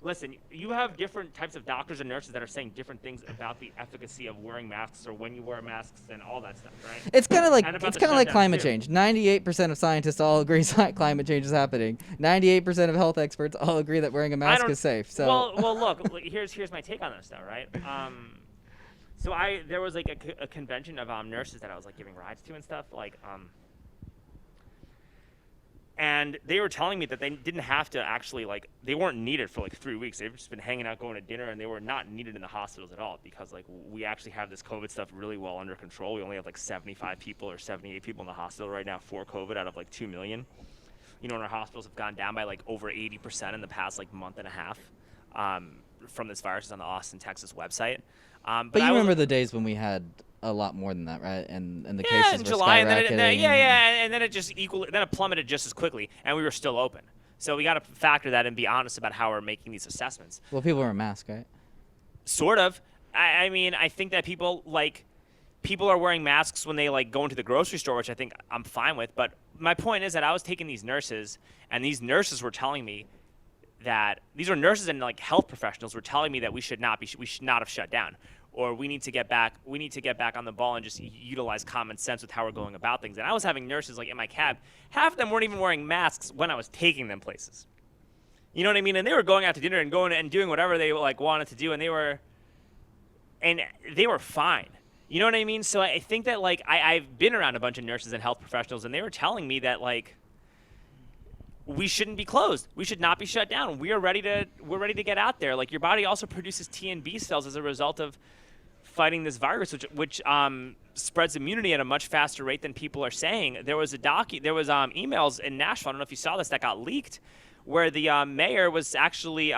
Listen, you have different types of doctors and nurses that are saying different things about the efficacy of wearing masks or when you wear masks and all that stuff, right? It's kind of like And about the climate shutdowns, too. change. 98% of scientists all agree climate change is happening. 98% of health experts all agree that wearing a mask don't- is safe. So Well, look. Here's my take on this, though, right? So there was like a convention of nurses that I was like giving rides to and stuff, and they were telling me that they didn't have to actually they weren't needed for like 3 weeks. They've just been hanging out, going to dinner, and they were not needed in the hospitals at all because like we actually have this COVID stuff really well under control. We only have like 75 people or 78 people in the hospital right now for COVID out of like 2 million. You know, and our hospitals have gone down by like over 80% in the past like month and a half from this virus. It's on the Austin, Texas website. But you remember the days when we had a lot more than that, right? And the yeah, cases in were July, and skyrocketing. and then it plummeted just as quickly, and we were still open. So we got to factor that and be honest about how we're making these assessments. Well, people wear masks, right? Sort of. I mean, I think that people are wearing masks when they like go into the grocery store, which I think I'm fine with. But my point is that I was taking these nurses, and these nurses were telling me that these are nurses and like health professionals were telling me that we should not have shut down, or we need to get back on the ball and just utilize common sense with how we're going about things. And I was having nurses like in my cab, half of them weren't even wearing masks when I was taking them places. You know what I mean? And they were going out to dinner and going and doing whatever they like wanted to do, and they were fine. You know what I mean? So I think that like I've been around a bunch of nurses and health professionals, and they were telling me that like we shouldn't be closed. We should not be shut down. We're ready to get out there. Like your body also produces T and B cells as a result of fighting this virus, which spreads immunity at a much faster rate than people are saying. There was emails in Nashville. I don't know if you saw this that got leaked, where the mayor was actually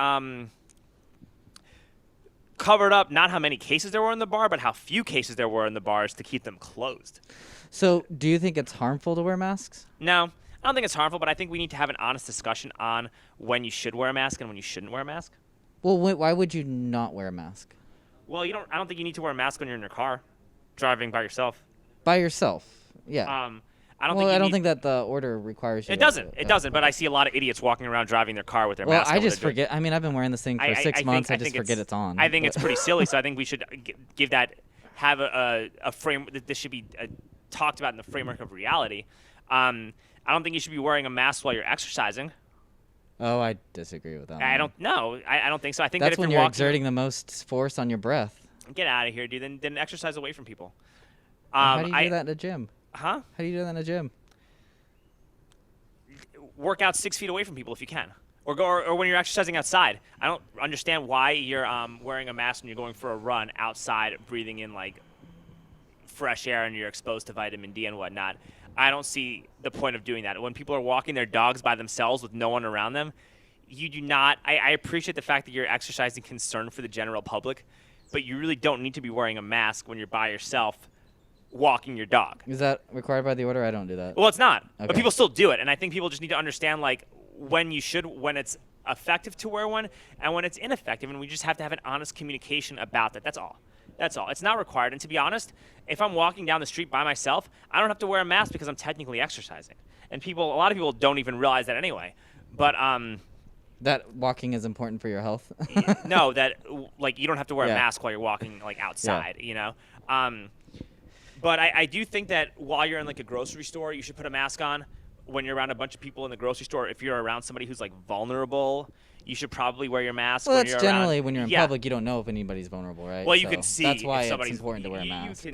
covered up not how many cases there were in the bar, but how few cases there were in the bars to keep them closed. So, do you think it's harmful to wear masks? No, I don't think it's harmful, but I think we need to have an honest discussion on when you should wear a mask and when you shouldn't wear a mask. Well, why would you not wear a mask? Well, I don't think you need to wear a mask when you're in your car, driving by yourself. By yourself, yeah. I don't think that the order requires you. It doesn't. But I see a lot of idiots walking around driving their car with their mask. Well, I just forget. I mean, I've been wearing this thing for 6 months. I just forget it's on. I think it's pretty silly. So I think we should have a frame that this should be talked about in the framework of reality. I don't think you should be wearing a mask while you're exercising. Oh, I disagree with that. I don't think so. I think that's that if when you're you're walking, exerting the most force on your breath. Get out of here, dude. Then exercise away from people. How do you do that in a gym? Huh? How do you do that in a gym? Work out 6 feet away from people if you can, or when you're exercising outside. I don't understand why you're wearing a mask when you're going for a run outside, breathing in like fresh air, and you're exposed to vitamin D and whatnot. I don't see the point of doing that. When people are walking their dogs by themselves with no one around them, you do not. I appreciate the fact that you're exercising concern for the general public, but you really don't need to be wearing a mask when you're by yourself walking your dog. Is that required by the order? I don't do that. Well, it's not, Okay. but people still do it, and I think people just need to understand like when it's effective to wear one and when it's ineffective, and we just have to have an honest communication about that. That's all. It's not required. And to be honest, if I'm walking down the street by myself, I don't have to wear a mask because I'm technically exercising. And a lot of people don't even realize that anyway. But that walking is important for your health. no, that like you don't have to wear Yeah. a mask while you're walking like outside, you know. But I do think that while you're in like a grocery store, you should put a mask on. When you're around a bunch of people in the grocery store, if you're around somebody who's like vulnerable, you should probably wear your mask. Well, when that's you're generally around, when you're in yeah. public, you don't know if anybody's vulnerable, right? Well, you So can see. That's why if it's somebody's, important to wear a mask.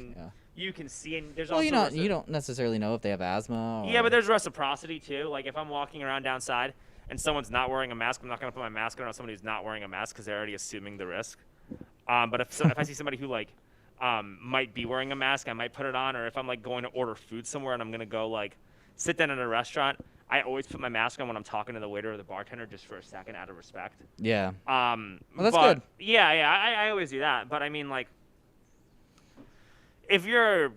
You can see, and there's Well, also you don't necessarily know if they have asthma. Or... Yeah, but there's reciprocity too. Like if I'm walking around downside and someone's not wearing a mask, I'm not going to put my mask on somebody who's not wearing a mask because they're already assuming the risk. But if I see somebody who like might be wearing a mask, I might put it on. Or if I'm like going to order food somewhere and I'm going to go like sit down at a restaurant, I always put my mask on when I'm talking to the waiter or the bartender just for a second out of respect. Yeah. Well, that's good. Yeah, I always do that. But I mean, like, if you're,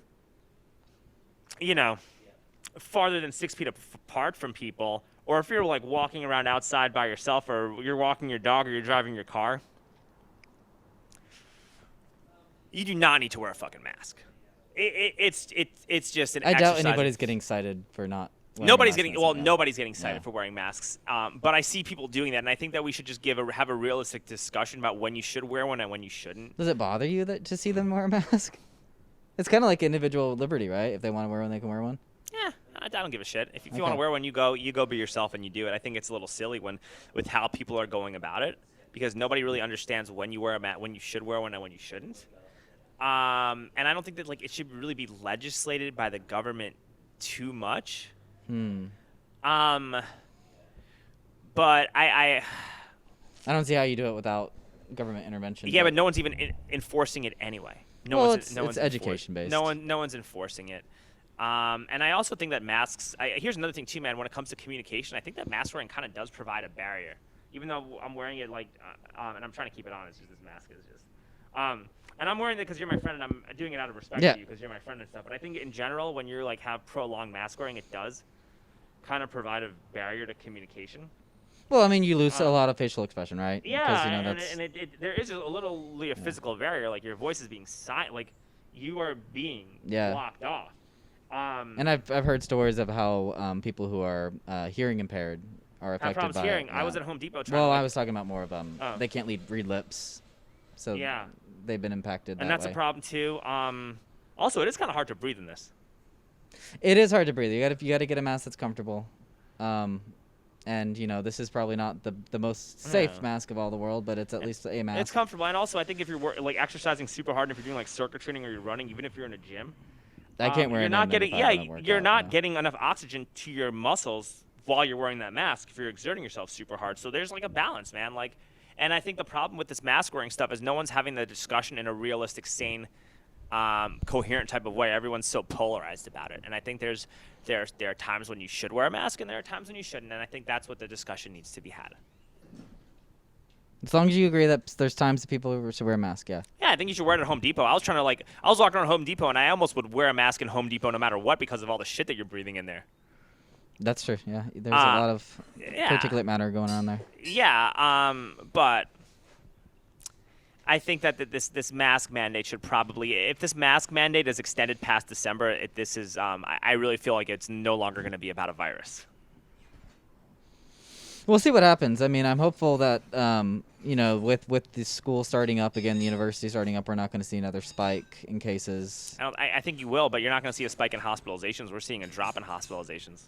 farther than 6 feet apart from people, or if you're like walking around outside by yourself, or you're walking your dog, or you're driving your car, You do not need to wear a fucking mask. It's just an I doubt exercise. anybody's getting cited for not. Wearing a Nobody's mask getting in this event. nobody's getting cited Yeah. for wearing masks. But I see people doing that, and I think that we should just have a realistic discussion about when you should wear one and when you shouldn't. Does it bother you to see them wear a mask? It's kind of like individual liberty, right? If they want to wear one, they can wear one. Yeah, I don't give a shit. If you Okay. want to wear one, you go be yourself and you do it. I think it's a little silly with how people are going about it, because nobody really understands when you wear a mask, when you should wear one, and when you shouldn't. And I don't think that like it should really be legislated by the government too much. But I don't see how you do it without government intervention. yeah, but no one's even enforcing it anyway. It's education based. No one's enforcing it. And I also think that masks. Here's another thing too, man. When it comes to communication, I think that mask wearing kind of does provide a barrier. Even though I'm wearing it like, and I'm trying to keep it on. It's just this mask is just. And I'm wearing it because you're my friend, and I'm doing it out of respect Yeah. to you because you're my friend and stuff. But I think in general, when you're like have prolonged mask wearing, it does kind of provide a barrier to communication. Well, I mean, you lose a lot of facial expression, right? Yeah, you know, and there is a little physical barrier, like your voice is being silent, like you are being blocked off. And I've heard stories of how people who are hearing impaired are have affected problems by hearing. it. I was at Home Depot trying. Well, to, I was talking about more of they can't read lips, so yeah, they've been impacted. And that's a problem too. Also, it is kind of hard to breathe in this. It is hard to breathe. You got to get a mask that's comfortable. And you know, this is probably not the most safe mask of all the world, but it's at least a mask. It's comfortable, and also I think if you're like exercising super hard, and if you're doing like circuit training or you're running, even if you're in a gym, I can't wear. You're not getting you're not getting enough oxygen to your muscles while you're wearing that mask if you're exerting yourself super hard. So there's like a balance, man. Like, and I think the problem with this mask wearing stuff is no one's having the discussion in a realistic, sane, coherent type of way. Everyone's so polarized about it, and I think there are times when you should wear a mask and there are times when you shouldn't, and I think that's what the discussion needs to be had. As long as you agree that there's times that people should wear a mask, yeah. Yeah, I think you should wear it at Home Depot. I was walking around Home Depot and I almost would wear a mask in Home Depot no matter what because of all the shit that you're breathing in there. That's true. Yeah, there's a lot of particulate matter going on there. Yeah, but I think that this mask mandate should probably, if this mask mandate is extended past December, I really feel like it's no longer going to be about a virus. We'll see what happens. I mean, I'm hopeful that you know, with the school starting up again, the university starting up, we're not going to see another spike in cases. I think you will, but you're not going to see a spike in hospitalizations. We're seeing a drop in hospitalizations.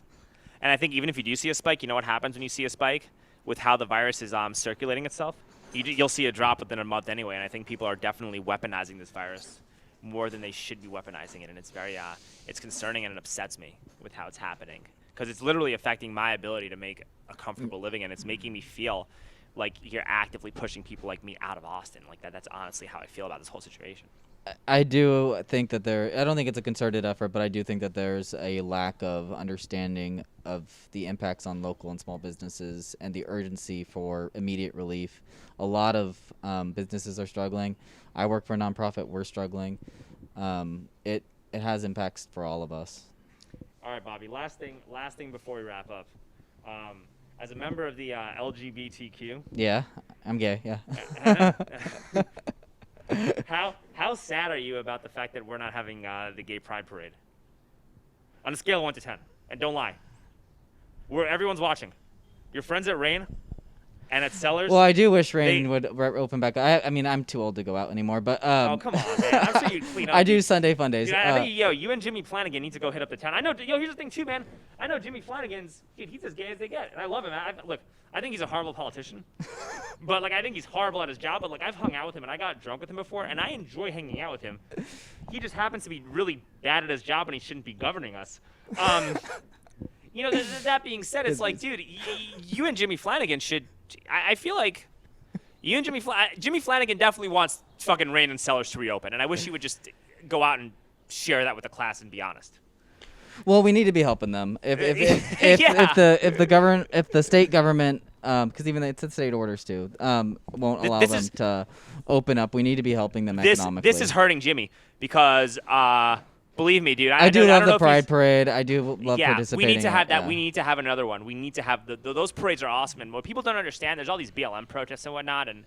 And I think even if you do see a spike, you know what happens when you see a spike? With how the virus is circulating itself? You'll see a drop within a month anyway, and I think people are definitely weaponizing this virus more than they should be weaponizing it, and it's very it's concerning and it upsets me with how it's happening because it's literally affecting my ability to make a comfortable living, and it's making me feel like you're actively pushing people like me out of Austin. Like that's honestly how I feel about this whole situation. I do think that I don't think it's a concerted effort, but I do think that there's a lack of understanding of the impacts on local and small businesses and the urgency for immediate relief. A lot of businesses are struggling. I work for a nonprofit. We're struggling. It has impacts for all of us. All right, Bobby. Last thing before we wrap up. As a member of the LGBTQ. Yeah, I'm gay. Yeah. How sad are you about the fact that we're not having the gay pride parade? On a scale of 1 to 10, and don't lie. Everyone's watching. Your friends at Rain and at Sellers. Well, I do wish Rain would open back. I mean, I'm too old to go out anymore, but oh, come on, man! I'm sure you'd clean up. I do Sunday fun days. Dude, I think you and Jimmy Flanagan need to go hit up the town. I know. Here's the thing too, man. I know Jimmy Flanagan's. Dude, he's as gay as they get, and I love him. Look, I think he's a horrible politician, but like I think he's horrible at his job. But like I've hung out with him and I got drunk with him before, and I enjoy hanging out with him. He just happens to be really bad at his job, and he shouldn't be governing us. You know, that being said, it's like, dude, you and Jimmy Flanagan should. I feel like you and Jimmy Flanagan definitely wants fucking Rain and Sellers to reopen, and I wish he would just go out and share that with the class and be honest. Well, we need to be helping them. If the state government, because even it's the state orders too, won't allow them to open up, we need to be helping them economically. This is hurting Jimmy because. Believe me, dude. I do love the Pride Parade. I do love participating. We need to have that. Yeah. We need to have another one. We need to have those parades are awesome. And what people don't understand, there's all these BLM protests and whatnot, and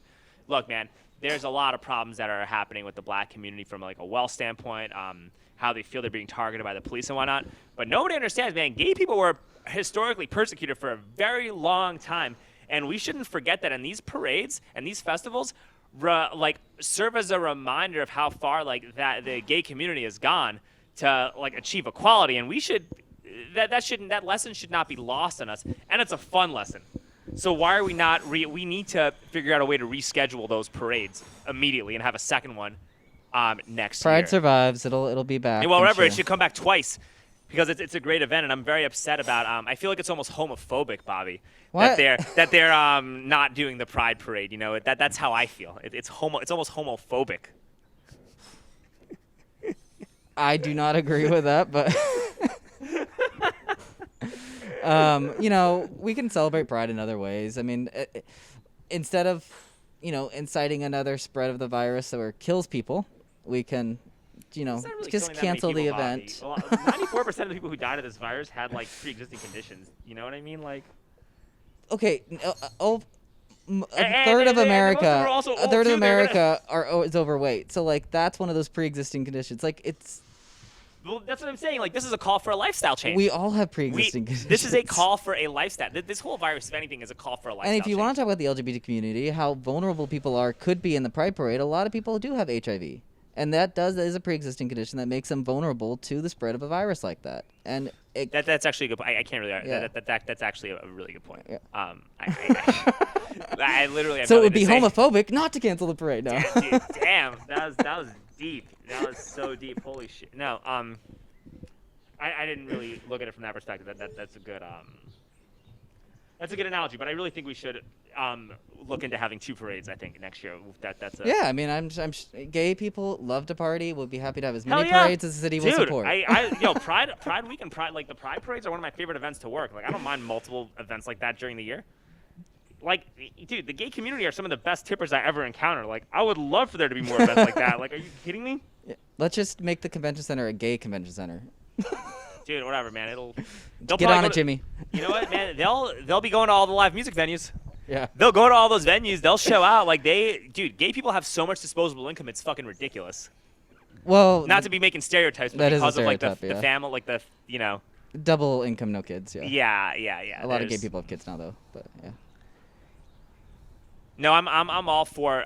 look, man, there's a lot of problems that are happening with the black community from like a wealth standpoint, how they feel they're being targeted by the police and whatnot. But nobody understands, man, gay people were historically persecuted for a very long time. And we shouldn't forget that in these parades and these festivals, like serve as a reminder of how far like that the gay community has gone to like achieve equality. And we should that lesson should not be lost on us. And it's a fun lesson. So why are we not? We need to figure out a way to reschedule those parades immediately and have a second one next year. Pride survives. It'll be back. And well, I'm remember, sure. it should come back twice because it's a great event, and I'm very upset about. I feel like it's almost homophobic, Bobby. What? That they're not doing the Pride Parade. You know, that's how I feel. It's almost homophobic. I do not agree with that, but we can celebrate Pride in other ways. I mean, instead of, inciting another spread of the virus or kills people, we can, Really just killing that many cancel the people, event. Bobby. Well, 94% of the people who died of this virus had like pre-existing conditions. You know what I mean? Like, Okay, a And- third of and most of them America, are also a old, third of too. They're America is overweight. So like that's one of those pre-existing conditions. Like well, that's what I'm saying. Like, this is a call for a lifestyle change. we all have pre-existing conditions. This is a call for a lifestyle. This whole virus, if anything, is a call for a lifestyle And if you change. want to talk about the LGBT community, how vulnerable people could be in the Pride Parade, a lot of people do have HIV. And that is a pre-existing condition that makes them vulnerable to the spread of a virus like that. And That's actually a good point. I can't really. Yeah. That's actually a really good point. Yeah. I literally have so it nothing would to be say. homophobic not to cancel the parade. No. Damn, that was deep. That was so deep. Holy shit. No, I didn't really look at it from that perspective. That's a good analogy. But I really think we should look into having two parades. I think next year. That's a Yeah, I mean, gay people love to party. We'll be happy to have as many Hell yeah. parades as the city will Dude, support. Pride Week and like the Pride parades are one of my favorite events to work. Like, I don't mind multiple events like that during the year. Like, dude, the gay community are some of the best tippers I ever encountered. Like, I would love for there to be more events like that. Like, are you kidding me? Yeah. Let's just make the convention center a gay convention center. Dude, whatever, man. They'll Get probably on go it, to- Jimmy. You know what, man? They'll be going to all the live music venues. Yeah. They'll go to all those venues. They'll show out. Like, dude, gay people have so much disposable income. It's fucking ridiculous. Well, Not to be making stereotypes, but That is a because of like stereotype, the yeah. family, like the double income, no kids. Yeah. yeah. A lot of gay there's- people have kids now, though. But yeah. No, I'm all for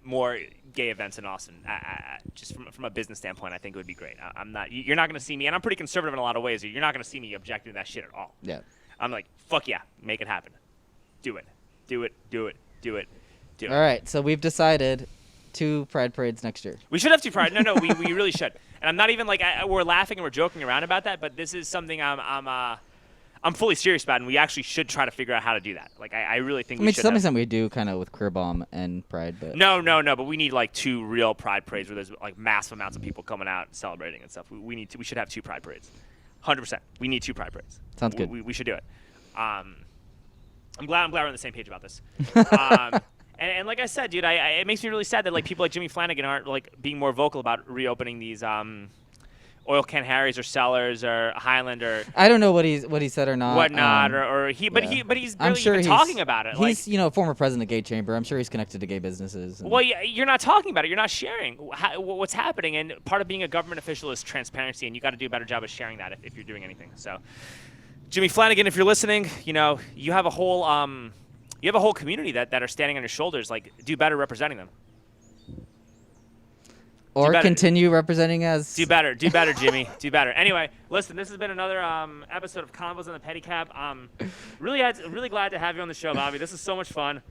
more gay events in Austin. Just from a business standpoint, I think it would be great. I'm not. You're not going to see me, and I'm pretty conservative in a lot of ways. You're not going to see me objecting to that shit at all. Yeah. I'm like, fuck yeah, make it happen. Do it. All right. So we've decided 2 Pride parades next year. We should have two Pride. No, we really should. And I'm not even like we're laughing and we're joking around about that, but this is something I'm fully serious about, and we actually should try to figure out how to do that. Like, I really think I we mean, should. to some have- extent we do kind of with Queer Bomb and Pride, but No, but we need like 2 real Pride parades where there's like massive amounts of people coming out and celebrating and stuff. We should have 2 Pride parades. 100%. We need 2 Pride parades. Sounds good. We should do it. I'm glad we're on the same page about this. And like I said, dude, it makes me really sad that like people like Jimmy Flanagan aren't like being more vocal about reopening these Oil Can Harry's or Cellars or Highland or I don't know what he said or not. whatnot, or he's yeah. he's I'm barely sure even he's talking about it. He's former president of Gay Chamber. I'm sure he's connected to gay businesses. and- Well, you're not talking about it. You're not sharing what's happening. And part of being a government official is transparency, and you got to do a better job of sharing that if you're doing anything. So, Jimmy Flanagan, if you're listening, you have a whole community that are standing on your shoulders. Like, do better representing them. or better. continue representing as. Do better, Jimmy. Do better. Anyway, listen, this has been another episode of Convos on the Pedicab. Really glad to have you on the show, Bobby. This is so much fun.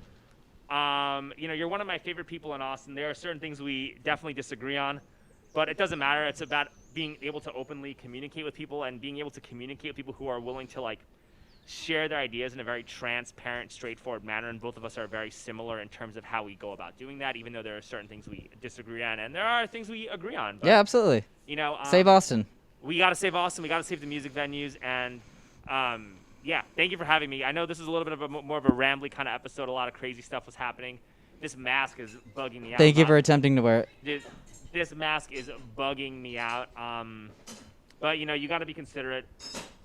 You're one of my favorite people in Austin. There are certain things we definitely disagree on, but it doesn't matter. It's about being able to openly communicate with people and being able to communicate with people who are willing to like share their ideas in a very transparent, straightforward manner. And both of us are very similar in terms of how we go about doing that, even though there are certain things we disagree on and there are things we agree on. But, Yeah, absolutely. Save Austin. We got to save Austin. We got to save the music venues. And thank you for having me. I know this is a little bit of more of a rambly kind of episode. A lot of crazy stuff was happening. This mask is bugging me out. Thank you for attempting to wear it. This mask is bugging me out. But you got to be considerate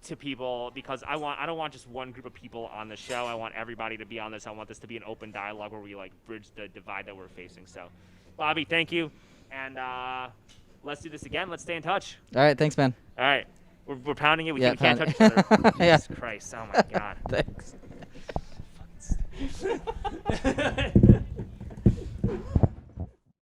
to people because I don't want just one group of people on the show. I want everybody to be on this. I want this to be an open dialogue where we like bridge the divide that we're facing. So, Bobby, thank you, and let's do this again. Let's stay in touch. All right, thanks, man. All right, we're pounding it. We Yeah, can't touch each pound other. it. Yeah. Jesus Christ! Oh my God. Thanks. Fucking